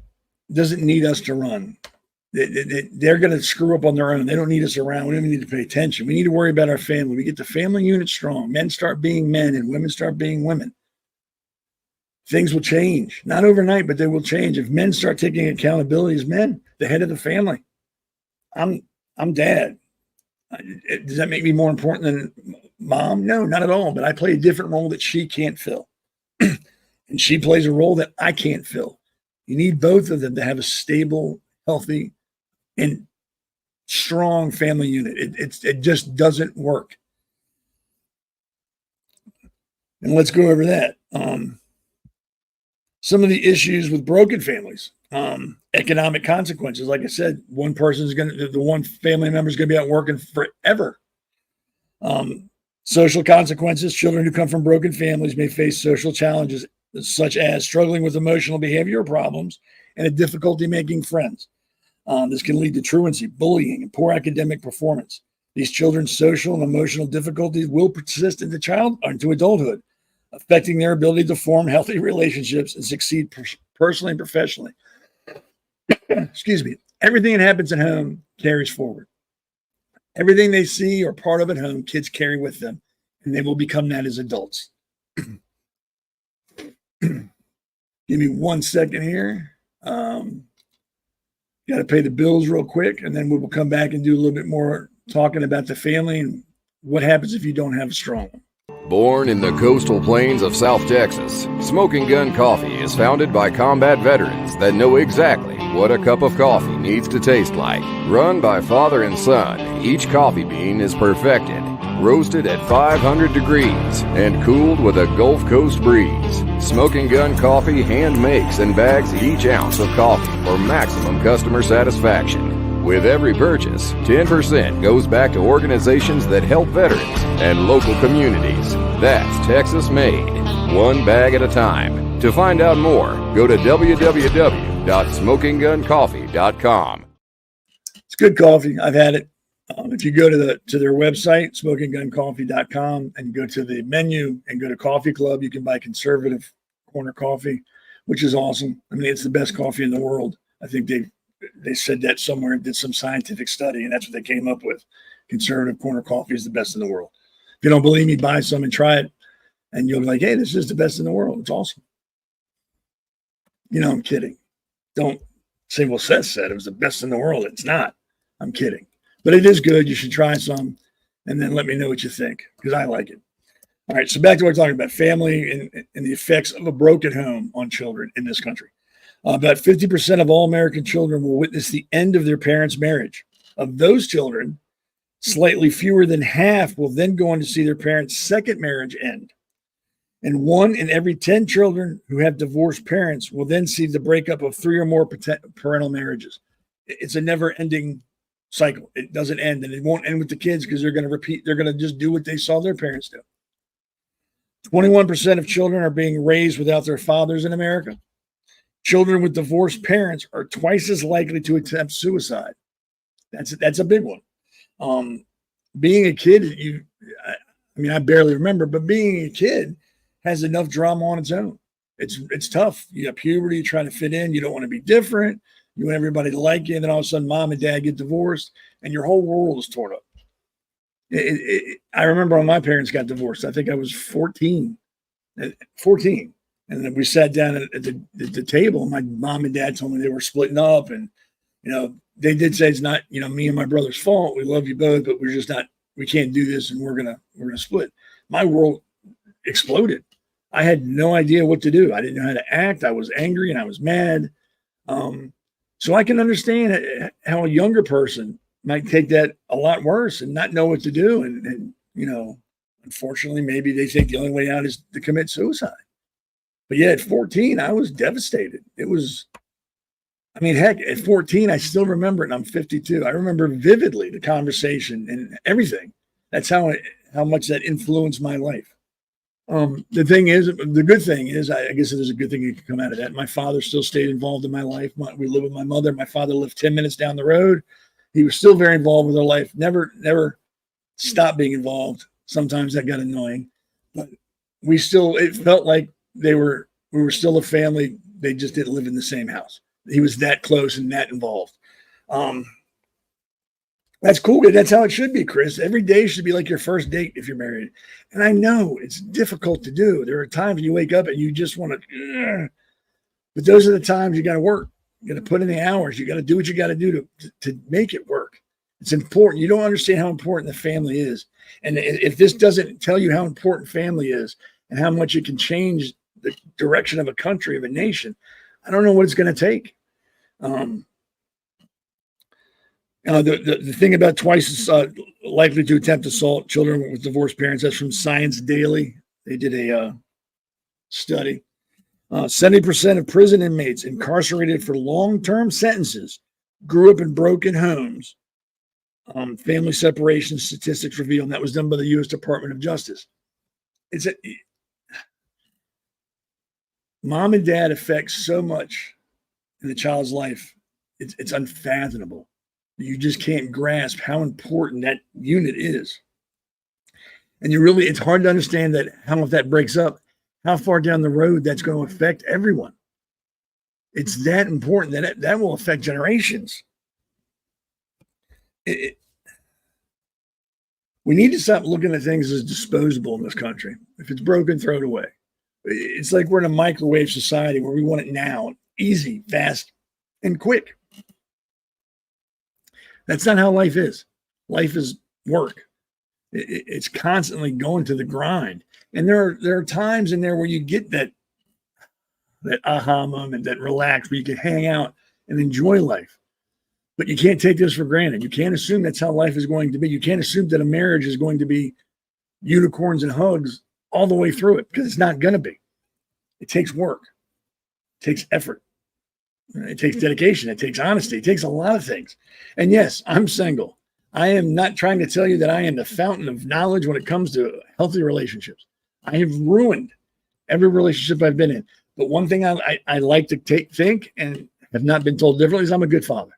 S1: doesn't need us to run. They're going to screw up on their own. They don't need us around. We don't even need to pay attention. We need to worry about our family. We get the family unit strong. Men start being men and women start being women. Things will change. Not overnight, but they will change. If men start taking accountability as men, the head of the family. I'm dad. Does that make me more important than mom? No, not at all. But I play a different role that she can't fill. And she plays a role that I can't fill. You need both of them to have a stable, healthy, and strong family unit. It just doesn't work. And let's go over that. Some of the issues with broken families, economic consequences. Like I said, the one family member is going to be out working forever. Social consequences. Children who come from broken families may face social challenges, such as struggling with emotional behavioral problems and a difficulty making friends. This can lead to truancy, bullying, and poor academic performance. These children's social and emotional difficulties will persist into adulthood, affecting their ability to form healthy relationships and succeed personally and professionally. Excuse me. Everything that happens at home carries forward. Everything they see or part of at home, kids carry with them, and they will become that as adults. Give me 1 second here. Got to pay the bills real quick, and then we will come back and do a little bit more talking about the family and what happens if you don't have a strong one.
S2: Born in the coastal plains of South Texas, Smoking Gun Coffee is founded by combat veterans that know exactly what a cup of coffee needs to taste like. Run by father and son, each coffee bean is perfected, roasted at 500 degrees, and cooled with a Gulf Coast breeze. Smoking Gun Coffee hand makes and bags each ounce of coffee for maximum customer satisfaction. With every purchase, 10% goes back to organizations that help veterans and local communities. That's Texas made, one bag at a time. To find out more, go to www.smokingguncoffee.com.
S1: It's good coffee. I've had it. If you go to their website, smokingguncoffee.com, and go to the menu and go to Coffee Club, you can buy Conservative Corner coffee, which is awesome. I mean, it's the best coffee in the world. I think they said that somewhere, did some scientific study, and that's what they came up with. Conservative Corner coffee is the best in the world. If you don't believe me, buy some and try it, and you'll be like, hey, this is the best in the world. It's awesome. I'm kidding. Don't say, well, Seth said it was the best in the world. It's not. I'm kidding. But it is good. You should try some and then let me know what you think, because I like it. All right, so back to what we're talking about, family and the effects of a broken home on children in this country. About 50% of all American children will witness the end of their parents' marriage. Of those children, slightly fewer than half will then go on to see their parents' second marriage end. And 1 in every 10 children who have divorced parents will then see the breakup of 3 or more parental marriages. It's a never-ending cycle. It doesn't end, and it won't end with the kids because they're going to repeat. They're going to just do what they saw their parents do. 21% of children are being raised without their fathers in America. Children with divorced parents are twice as likely to attempt suicide. That's a big one. Being a kid, I barely remember, but being a kid has enough drama on its own. It's tough. You have puberty, you try to fit in, you don't want to be different, you want everybody to like you, and then all of a sudden mom and dad get divorced, and your whole world is torn up. I remember when my parents got divorced. I think I was 14. And then we sat down at the table. My mom and dad told me they were splitting up, and they did say it's not me and my brother's fault. We love you both, but we're just not. We can't do this, and we're gonna split. My world exploded. I had no idea what to do. I didn't know how to act. I was angry and I was mad. So I can understand how a younger person might take that a lot worse and not know what to do. And unfortunately, maybe they think the only way out is to commit suicide. But yeah, at 14, I was devastated. It was, heck, at 14, I still remember it, and I'm 52. I remember vividly the conversation and everything. That's how much that influenced my life. The good thing is, I guess there's a good thing that can come out of that. My father still stayed involved in my life. We lived with my mother. My father lived 10 minutes down the road. He was still very involved with our life. Never stopped being involved. Sometimes that got annoying, but it felt like we were still a family. They just didn't live in the same house. He was that close and that involved. That's cool. That's how it should be, Chris. Every day should be like your first date if you're married. And I know it's difficult to do. There are times when you wake up and you just want to, but those are the times you got to work. You got to put in the hours. You got to do what you got to do to make it work. It's important. You don't understand how important the family is. And if this doesn't tell you how important family is and how much it can change the direction of a country, of a nation, I don't know what it's going to take. The thing about twice as likely to attempt assault children with divorced parents, that's from Science Daily. They did a study. 70% of prison inmates incarcerated for long-term sentences grew up in broken homes. Family separation statistics reveal, and that was done by the U.S. Department of Justice. Mom and dad affect so much in the child's life. It's unfathomable. You just can't grasp how important that unit is. And it's hard to understand that if that breaks up, how far down the road that's going to affect everyone. It's that important that will affect generations. We need to stop looking at things as disposable in this country. If it's broken, throw it away. It's like we're in a microwave society where we want it now, easy, fast, and quick. That's not how life is. Life is work. It's constantly going to the grind. And there are times in there where you get that aha moment, that relax, where you can hang out and enjoy life. But you can't take this for granted. You can't assume that's how life is going to be. You can't assume that a marriage is going to be unicorns and hugs all the way through it, because it's not going to be. It takes work. It takes effort. It takes dedication. It takes honesty. It takes a lot of things. And yes, I'm single. I am not trying to tell you that I am the fountain of knowledge when it comes to healthy relationships. I have ruined every relationship I've been in. But one thing I like to think and have not been told differently is I'm a good father.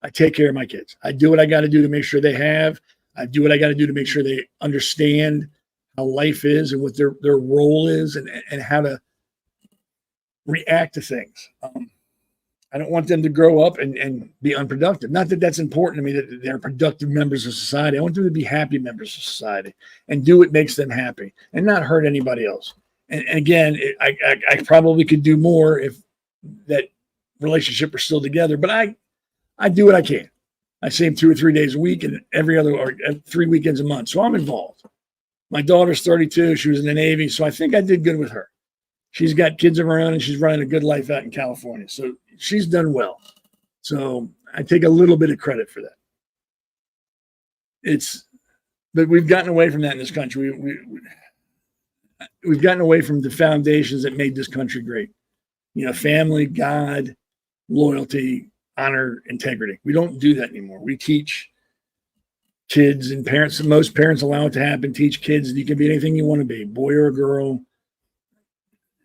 S1: I take care of my kids. I do what I got to do to make sure they have. I do what I got to do to make sure they understand how life is and what their role is and how to react to things. I don't want them to grow up and be unproductive. Not that that's important to me, that they're productive members of society. I want them to be happy members of society and do what makes them happy and not hurt anybody else. And again, I probably could do more if that relationship were still together, but I do what I can. I see him 2 or 3 days a week and every other, or 3 weekends a month. So I'm involved. My daughter's 32. She was in the Navy. So I think I did good with her. She's got kids of her own and she's running a good life out in California. So she's done well. So I take a little bit of credit for that. But we've gotten away from that in this country. We've gotten away from the foundations that made this country great. Family, God, loyalty, honor, integrity. We don't do that anymore. We teach kids and parents, most parents allow it to happen, teach kids that you can be anything you want to be, boy or a girl.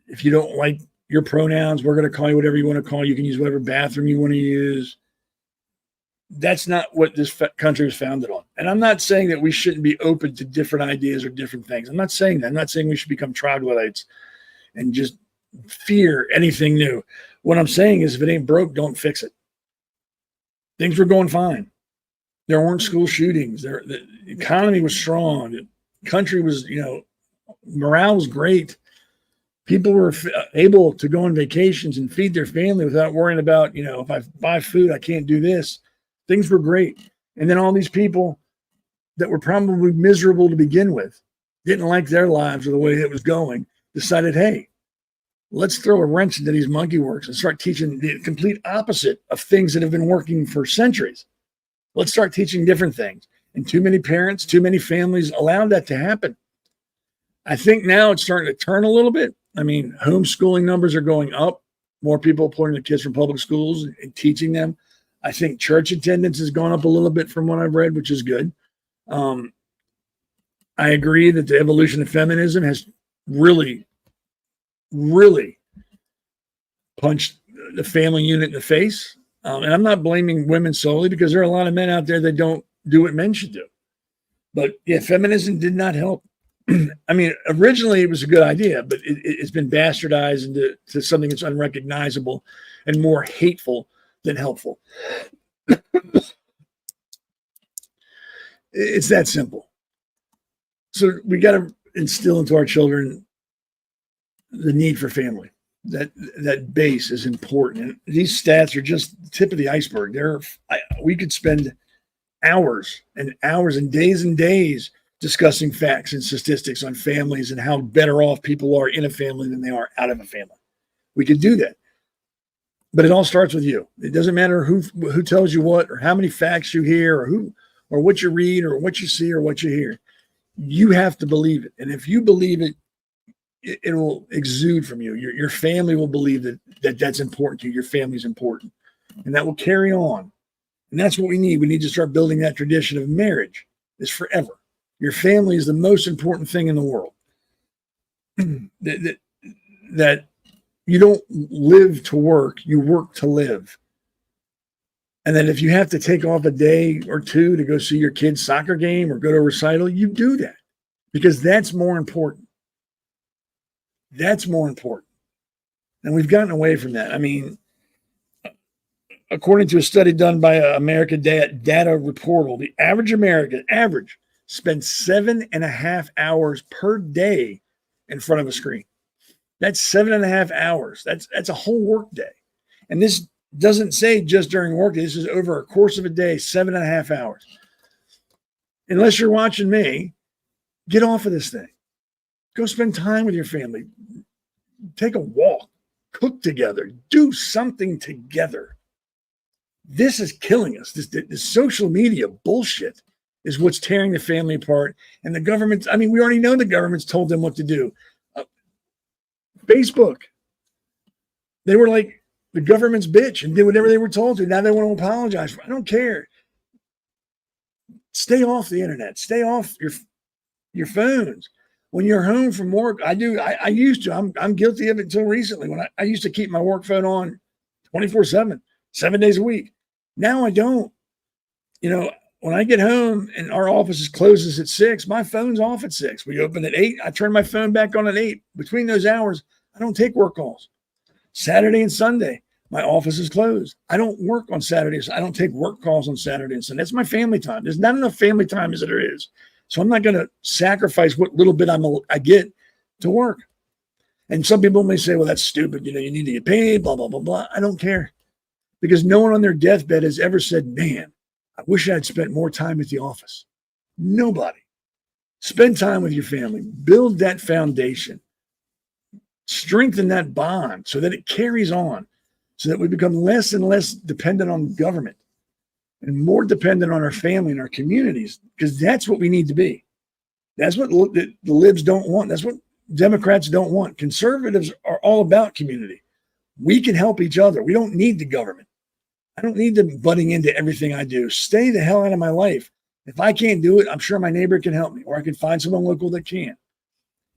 S1: If you don't like your pronouns, we're going to call you whatever you want to call you. You can use whatever bathroom you want to use. That's not what this country is founded on. And I'm not saying that we shouldn't be open to different ideas or different things. I'm not saying that. I'm not saying we should become troglodytes and just fear anything new. What I'm saying is if it ain't broke, don't fix it. Things were going fine. There weren't school shootings. The economy was strong. The country was, morale was great. People were able to go on vacations and feed their family without worrying about, if I buy food, I can't do this. Things were great. And then all these people that were probably miserable to begin with, didn't like their lives or the way it was going, decided, hey, let's throw a wrench into these monkey works and start teaching the complete opposite of things that have been working for centuries. Let's start teaching different things. And too many parents, too many families allowed that to happen. I think now it's starting to turn a little bit. I mean, homeschooling numbers are going up. More people pulling their kids from public schools and teaching them. I think church attendance has gone up a little bit from what I've read, which is good. I agree that the evolution of feminism has really punched the family unit in the face. And I'm not blaming women solely, because there are a lot of men out there that don't do what men should do. But yeah, feminism did not help. I mean, originally it was a good idea, but it's been bastardized into something that's unrecognizable and more hateful than helpful. It's that simple. So we got to instill into our children the need for family. That base is important. And these stats are just the tip of the iceberg. We could spend hours and hours and days discussing facts and statistics on families and how better off people are in a family than they are out of a family. We could do that. But it all starts with you. It doesn't matter who tells you what, or how many facts you hear, or what you read, or what you see, or what you hear. You have to believe it. And if you believe it, it will exude from you. Your family will believe that's important to you. Your family's important. And that will carry on. And that's what we need. We need to start building that tradition of marriage. It's forever. Your family is the most important thing in the world. that you don't live to work, you work to live. And then if you have to take off a day or two to go see your kid's soccer game or go to a recital, you do that, because that's more important. That's more important. And we've gotten away from that. I mean, according to a study done by American Data Reportal, the average American spends 7.5 hours per day in front of a screen. That's 7.5 hours. That's a whole work day. And this doesn't say just during work day. This is over a course of a day, 7.5 hours. Unless you're watching me, get off of this thing. Go spend time with your family. Take a walk. Cook together. Do something together. This is killing us. This social media bullshit is what's tearing the family apart. And the government, I mean, we already know the government's told them what to do. Facebook, they were like the government's bitch and did whatever they were told to. Now they want to apologize. I don't care. Stay off the internet. Stay off your phones. When you're home from work, I used to. I'm guilty of it until recently. When I used to keep my work phone on 24/7, 7 days a week. Now I don't. You know, when I get home and our office closes at 6, my phone's off at 6. We open at 8. I turn my phone back on at 8. Between those hours, I don't take work calls. Saturday and Sunday, my office is closed. I don't work on Saturdays. I don't take work calls on Saturday and Sunday. That's my family time. There's not enough family time as there is. So I'm not going to sacrifice what little bit I get to work. And some people may say, well, that's stupid. You know, you need to get paid, blah, blah, blah, blah. I don't care. Because no one on their deathbed has ever said, man, I wish I had spent more time at the office. Nobody. Spend time with your family. Build that foundation. Strengthen that bond so that it carries on, so that we become less and less dependent on government and more dependent on our family and our communities, because that's what we need to be. That's what the libs don't want. That's what Democrats don't want. Conservatives are all about community. We can help each other. We don't need the government. I don't need them butting into everything I do. Stay the hell out of my life. If I can't do it, I'm sure my neighbor can help me, or I can find someone local that can.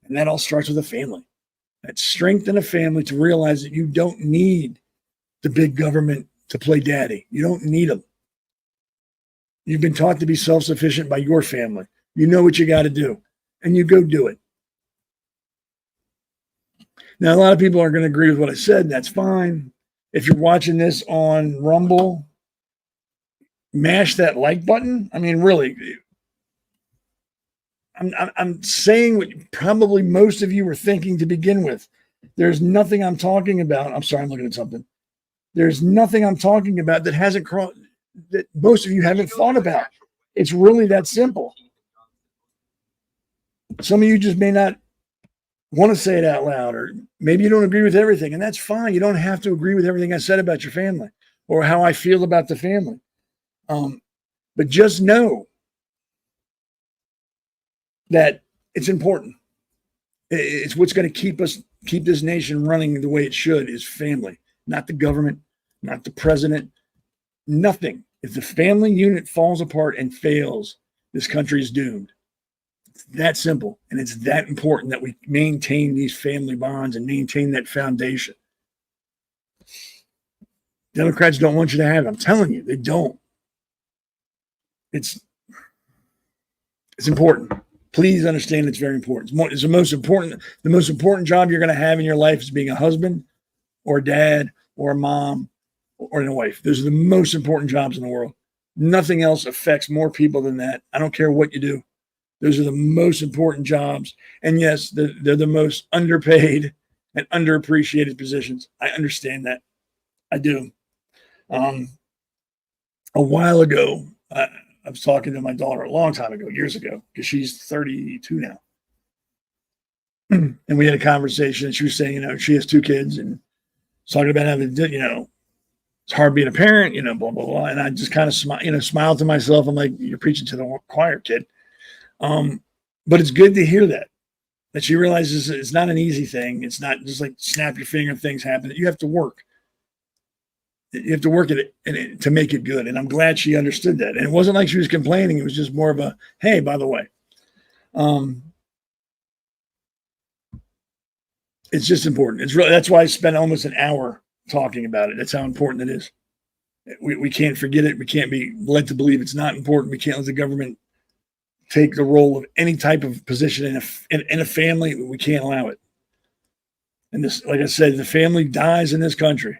S1: And that all starts with a family. That strength in a family to realize that you don't need the big government to play daddy. You don't need them. You've been taught to be self-sufficient by your family. You know what you got to do, and you go do it. Now, a lot of people are going to agree with what I said, and that's fine. If you're watching this on Rumble, mash that like button. I mean, really, I'm saying what probably most of you were thinking to begin with. There's nothing I'm talking about. I'm sorry, I'm looking at something. There's nothing I'm talking about that hasn't crossed, that most of you haven't thought about. It's really that simple. Some of you just may not want to say it out loud, or maybe you don't agree with everything, and that's fine. You don't have to agree with everything I said about your family or how I feel about the family. But just know that it's important. It's what's going to keep this nation running the way it should is family, not the government, not the president, nothing. If the family unit falls apart and fails, this country is doomed. It's that simple. And it's that important that we maintain these family bonds and maintain that foundation. Democrats don't want you to have it. I'm telling you, they don't. It's important. Please understand it's very important. It's the most important job you're going to have in your life is being a husband or a dad or a mom or a wife. Those are the most important jobs in the world. Nothing else affects more people than that. I don't care what you do. Those are the most important jobs. And yes, they're the most underpaid and underappreciated positions. I understand that. I do. A while ago, I was talking to my daughter a long time ago, years ago, because she's 32 now. And we had a conversation. And she was saying, she has 2 kids and talking about having, it's hard being a parent, blah, blah, blah. And I just kind of smiled to myself. I'm like, you're preaching to the choir, kid. But it's good to hear that she realizes it's not an easy thing. It's not just like snap your finger and things happen. You have to work. You have to work at it to make it good. And I'm glad she understood that. And it wasn't like she was complaining. It was just more of a, hey, by the way, it's just important. That's why I spent almost an hour talking about it. That's how important it is. We can't forget it. We can't be led to believe it's not important. We can't let the government take the role of any type of position in a family. We can't allow it. And this, like I said, if the family dies in this country,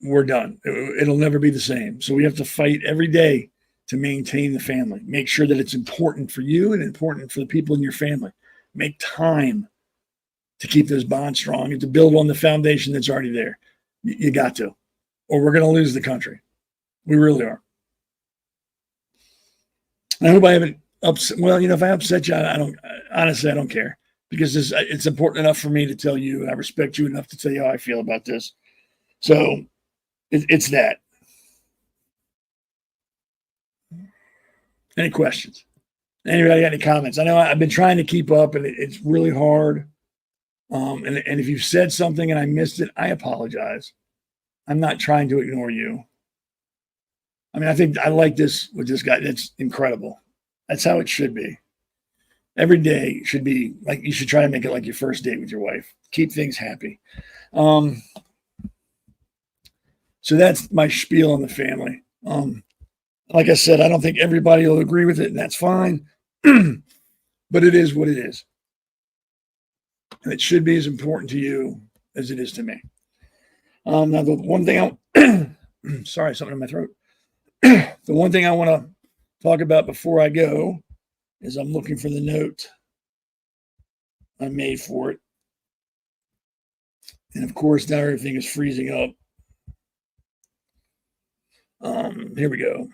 S1: we're done. It'll never be the same. So we have to fight every day to maintain the family. Make sure that it's important for you and important for the people in your family. Make time to keep those bonds strong and to build on the foundation that's already there. You got to, or we're going to lose the country. We really are. I hope I haven't upset. Well, if I upset you, I don't care, because it's important enough for me to tell you. I respect you enough to tell you how I feel about this. So it's that. Any questions? Anybody got any comments? I know I've been trying to keep up, and it's really hard. And if you've said something and I missed it, I apologize. I'm not trying to ignore you. I mean, I think I like this with this guy. That's incredible. That's how it should be. Every day should be like, you should try to make it like your first date with your wife. Keep things happy. So that's my spiel on the family. Like I said, I don't think everybody will agree with it, and that's fine. But it is what it is. And it should be as important to you as it is to me. Now, the one thing sorry, something in my throat. The one thing I want to talk about before I go is I'm looking for the note I made for it. And of course, now everything is freezing up. Here we go.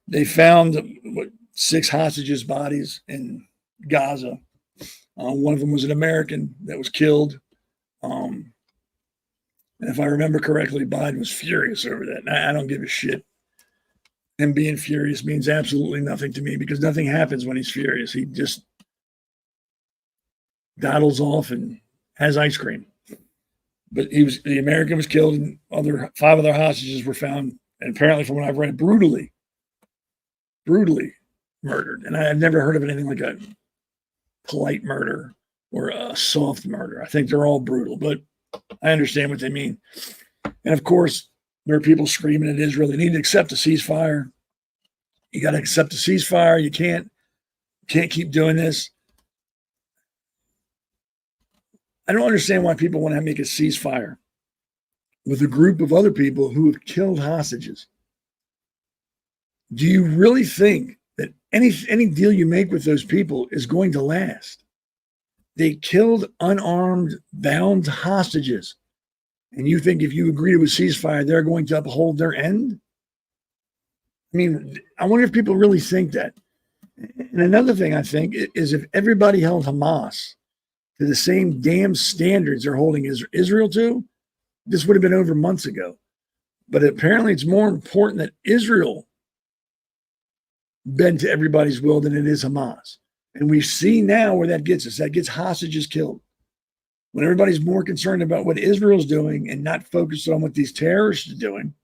S1: They found 6 hostages' bodies in Gaza. One of them was an American that was killed. And if I remember correctly, Biden was furious over that. I don't give a shit. Him being furious means absolutely nothing to me because nothing happens when he's furious. He just dawdles off and has ice cream. But the American was killed, and 5 other hostages were found, and apparently, from what I've read, brutally murdered. And I've never heard of anything like a polite murder or a soft murder. I think they're all brutal, but I understand what they mean. And of course, there are people screaming at Israel. They need to accept a ceasefire. You got to accept a ceasefire. You can't keep doing this. I don't understand why people want to make a ceasefire with a group of other people who have killed hostages. Do you really think that any deal you make with those people is going to last? They killed unarmed, bound hostages. And you think if you agree to a ceasefire, they're going to uphold their end? I mean, I wonder if people really think that. And another thing I think is if everybody held Hamas to the same damn standards they're holding Israel to, this would have been over months ago. But apparently it's more important that Israel bend to everybody's will than it is Hamas. And we see now where that gets us. That gets hostages killed. When everybody's more concerned about what Israel's doing and not focused on what these terrorists are doing,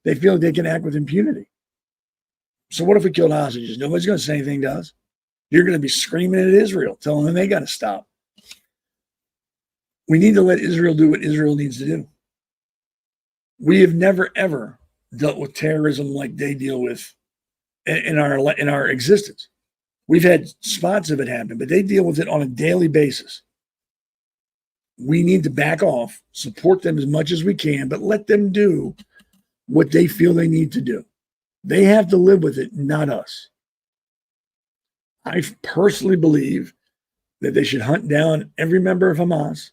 S1: they feel like they can act with impunity. So what if we killed hostages? Nobody's going to say anything to us. You're going to be screaming at Israel, telling them they got to stop. We need to let Israel do what Israel needs to do. We have never, ever dealt with terrorism like they deal with in our existence. We've had spots of it happen, but they deal with it on a daily basis. We need to back off, support them as much as we can, but let them do what they feel they need to do. They have to live with it, not us. I personally believe that they should hunt down every member of Hamas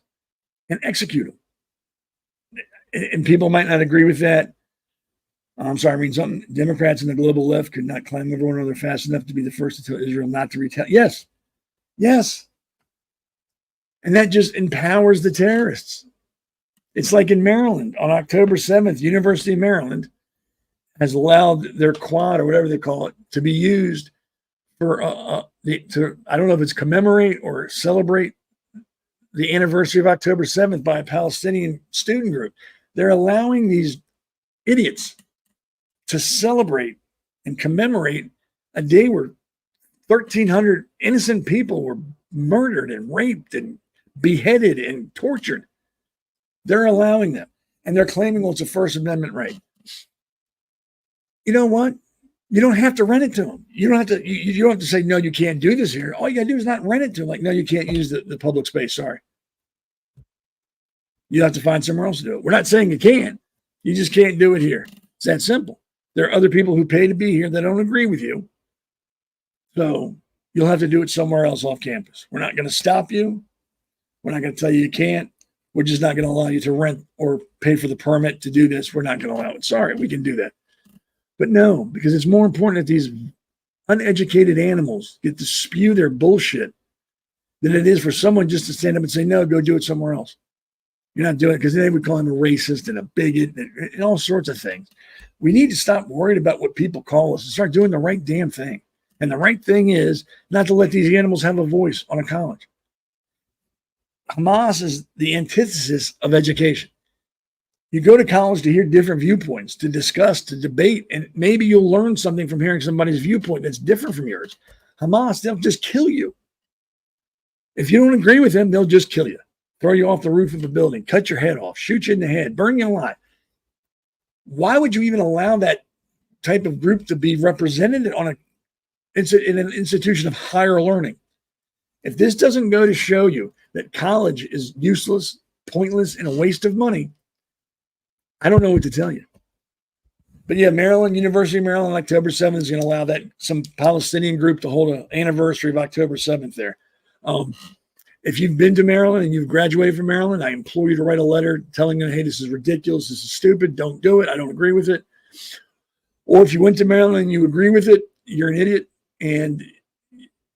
S1: and execute them. And people might not agree with that. I'm sorry, I mean something. Democrats and the global left could not climb over one another fast enough to be the first to tell Israel not to retaliate. Yes. And that just empowers the terrorists. It's like in Maryland on October 7th, University of Maryland has allowed their quad or whatever they call it to be used for I don't know if it's commemorate or celebrate the anniversary of October 7th by a Palestinian student group. They're allowing these idiots to celebrate and commemorate a day where 1,300 innocent people were murdered and raped and beheaded and tortured. They're allowing them. And they're claiming, well, it's a First Amendment right. You know what? You don't have to rent it to them. You don't have to say, no, you can't do this here. All you got to do is not rent it to them. Like, no, you can't use the public space. Sorry. You have to find somewhere else to do it. We're not saying you can't. You just can't do it here. It's that simple. There are other people who pay to be here that don't agree with you. So you'll have to do it somewhere else off campus. We're not going to stop you. We're not going to tell you you can't. We're just not going to allow you to rent or pay for the permit to do this. We're not going to allow it. Sorry, we can do that. But no, because it's more important that these uneducated animals get to spew their bullshit than it is for someone just to stand up and say, no, go do it somewhere else. You're not doing it, because they would call him a racist and a bigot and all sorts of things. We need to stop worrying about what people call us and start doing the right damn thing. And the right thing is not to let these animals have a voice on a college. Hamas is the antithesis of education. You go to college to hear different viewpoints, to discuss, to debate, and maybe you'll learn something from hearing somebody's viewpoint that's different from yours. Hamas, they'll just kill you. If you don't agree with them, they'll just kill you, throw you off the roof of a building, cut your head off, shoot you in the head, burn you alive. Why would you even allow that type of group to be represented in an institution of higher learning? If this doesn't go to show you that college is useless, pointless, and a waste of money, I don't know what to tell you. But yeah, Maryland, University of Maryland, October 7th is going to allow that some Palestinian group to hold an anniversary of October 7th there. If you've been to Maryland and you've graduated from Maryland, I implore you to write a letter telling them, hey, this is ridiculous. This is stupid. Don't do it. I don't agree with it. Or if you went to Maryland and you agree with it, you're an idiot and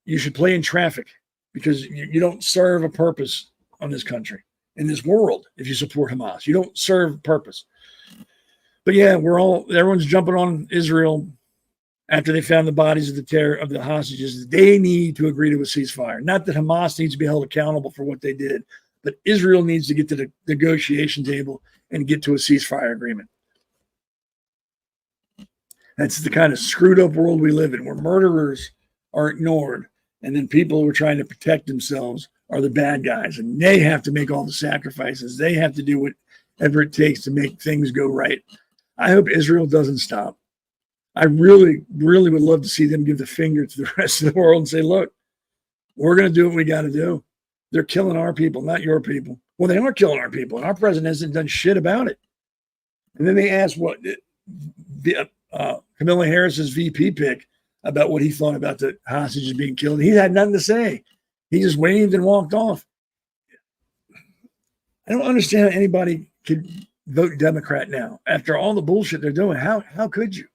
S1: you should play in traffic because you don't serve a purpose on this country, in this world. If you support Hamas, you don't serve a purpose. But yeah, everyone's jumping on Israel after they found the bodies of the hostages. They need to agree to a ceasefire. Not that Hamas needs to be held accountable for what they did, but Israel needs to get to the negotiation table and get to a ceasefire agreement. That's the kind of screwed up world we live in, where murderers are ignored, and then people who are trying to protect themselves are the bad guys, and they have to make all the sacrifices. They have to do whatever it takes to make things go right. I hope Israel doesn't stop. I really, really would love to see them give the finger to the rest of the world and say, look, we're going to do what we got to do. They're killing our people, not your people. Well, they are killing our people, and our president hasn't done shit about it. And then they asked Kamala Harris's VP pick about what he thought about the hostages being killed. He had nothing to say. He just waved and walked off. I don't understand how anybody could vote Democrat now after all the bullshit they're doing. How could you?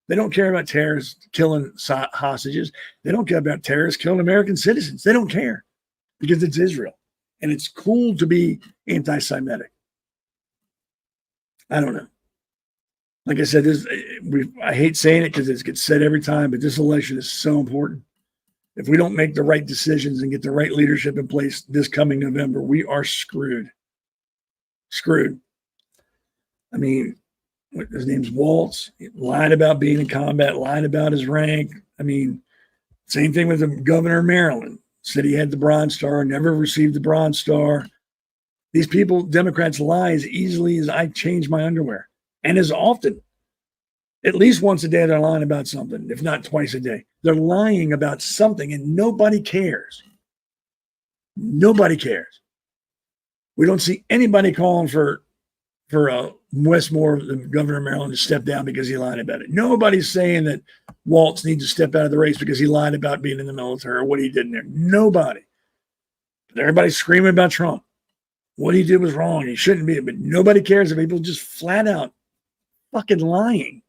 S1: They don't care about terrorists killing hostages. They don't care about terrorists killing American citizens. They don't care because it's Israel. And it's cool to be anti-Semitic. I don't know. Like I said, I hate saying it because it gets said every time, but this election is so important. If we don't make the right decisions and get the right leadership in place this coming November, we are screwed. Screwed. I mean, his name's Waltz. He lied about being in combat, lied about his rank. I mean, same thing with the governor of Maryland. Said he had the Bronze Star, never received the Bronze Star. These people, Democrats, lie as easily as I change my underwear. And as often, at least once a day, they're lying about something, if not twice a day. They're lying about something, and nobody cares. Nobody cares. We don't see anybody calling for Westmore, the governor of Maryland, to step down because he lied about it. Nobody's saying that Waltz needs to step out of the race because he lied about being in the military or what he did in there. Nobody. But everybody's screaming about Trump. What he did was wrong. He shouldn't be. But nobody cares if people just flat out fucking lying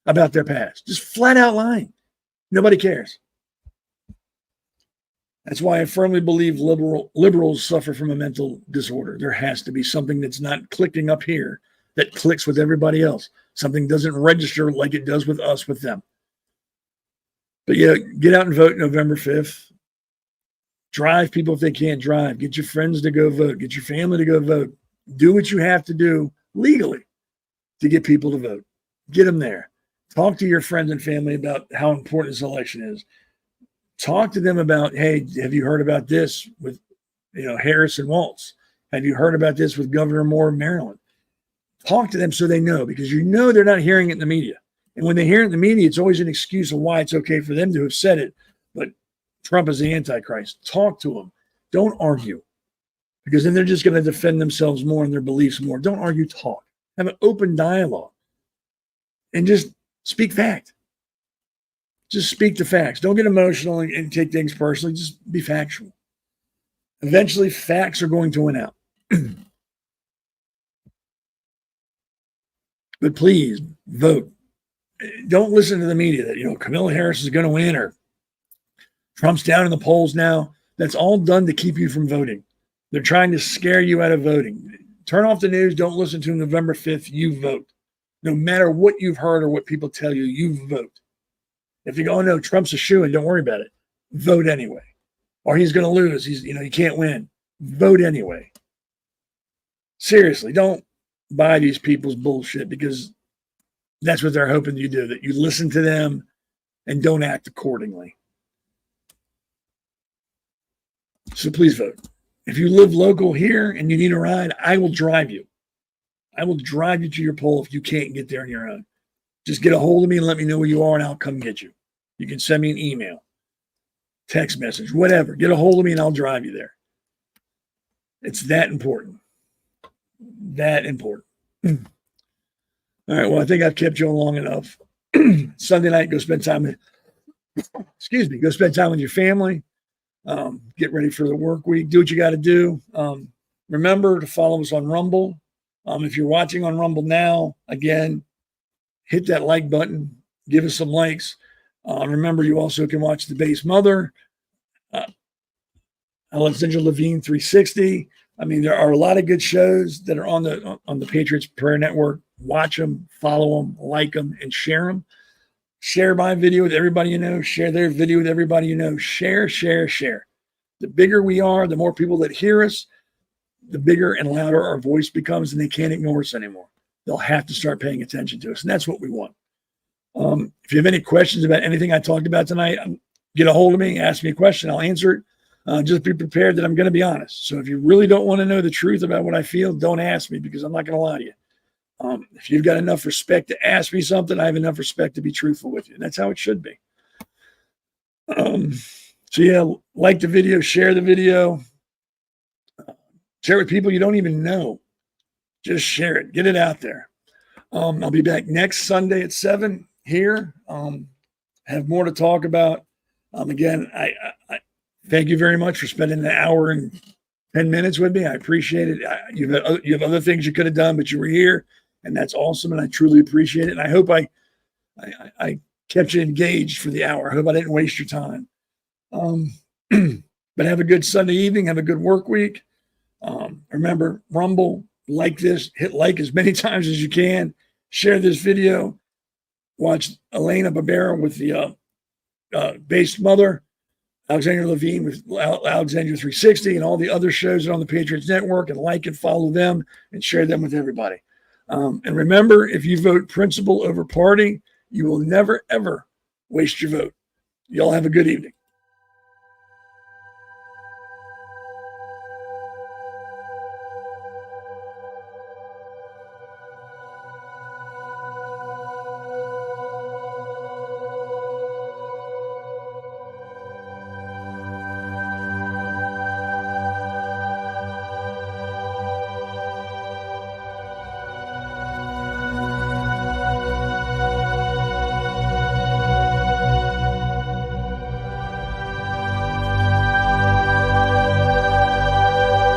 S1: about their past. Just flat out lying. Nobody cares. That's why I firmly believe liberals suffer from a mental disorder. There has to be something that's not clicking up here that clicks with everybody else. Something doesn't register like it does with us with them. But yeah, get out and vote November 5th. Drive people if they can't drive. Get your friends to go vote. Get your family to go vote. Do what you have to do legally to get people to vote. Get them there. Talk to your friends and family about how important this election is. Talk to them about, hey, have you heard about this with, Harris and Waltz? Have you heard about this with Governor Moore of Maryland? Talk to them so they know, because they're not hearing it in the media. And when they hear it in the media, it's always an excuse of why it's okay for them to have said it. But Trump is the Antichrist. Talk to them. Don't argue, because then they're just going to defend themselves more and their beliefs more. Don't argue, talk. Have an open dialogue and just speak fact. Just speak the facts. Don't get emotional and take things personally. Just be factual. Eventually, facts are going to win out. But please, vote. Don't listen to the media that, Kamala Harris is going to win or Trump's down in the polls now. That's all done to keep you from voting. They're trying to scare you out of voting. Turn off the news. Don't listen to November 5th. You vote. No matter what you've heard or what people tell you, you vote. If you go, oh no, Trump's a shoo-in, don't worry about it. Vote anyway. Or he's going to lose. He can't win. Vote anyway. Seriously, don't buy these people's bullshit, because that's what they're hoping you do, that you listen to them and don't act accordingly. So please vote. If you live local here and you need a ride, I will drive you. I will drive you to your poll if you can't get there on your own. Just get a hold of me and let me know where you are, and I'll come get you. You can send me an email, text message, whatever. Get a hold of me and I'll drive you there. It's that important. That important. All right. Well, I think I've kept you on long enough. Sunday night, go spend time with, go spend time with your family. Get ready for the work week. Do what you got to do. Remember to follow us on Rumble. If you're watching on Rumble now, again, hit that like button. Give us some likes. Remember, you also can watch The Base Mother, Alexandra Levine 360. I mean, there are a lot of good shows that are on the Patriots Prayer Network. Watch them, follow them, like them, and share them. Share my video with everybody you know. Share their video with everybody you know. Share, share, share. The bigger we are, the more people that hear us, the bigger and louder our voice becomes, and they can't ignore us anymore. They'll have to start paying attention to us, and that's what we want. If you have any questions about anything I talked about tonight, get a hold of me, ask me a question, I'll answer it. Just be prepared that I'm going to be honest. So if you really don't want to know the truth about what I feel, don't ask me, because I'm not going to lie to you. If you've got enough respect to ask me something, I have enough respect to be truthful with you. And that's how it should be. So yeah, like the video, share the video, share it with people you don't even know. Just share it, get it out there. I'll be back next Sunday at 7 here. Have more to talk about. Again, I thank you very much for spending an hour and 10 minutes with me. I appreciate it. You have other things you could have done, but you were here, and that's awesome. And I truly appreciate it. And I hope I kept you engaged for the hour. I hope I didn't waste your time. But have a good Sunday evening. Have a good work week. Remember, Rumble, like this, hit like as many times as you can. Share this video. Watch Elena Barbera with the Base Mother, Alexandra Levine with Alexandra 360, and all the other shows that are on the Patriots Network, and like and follow them and share them with everybody. And remember, if you vote principle over party, you will never, ever waste your vote. Y'all have a good evening.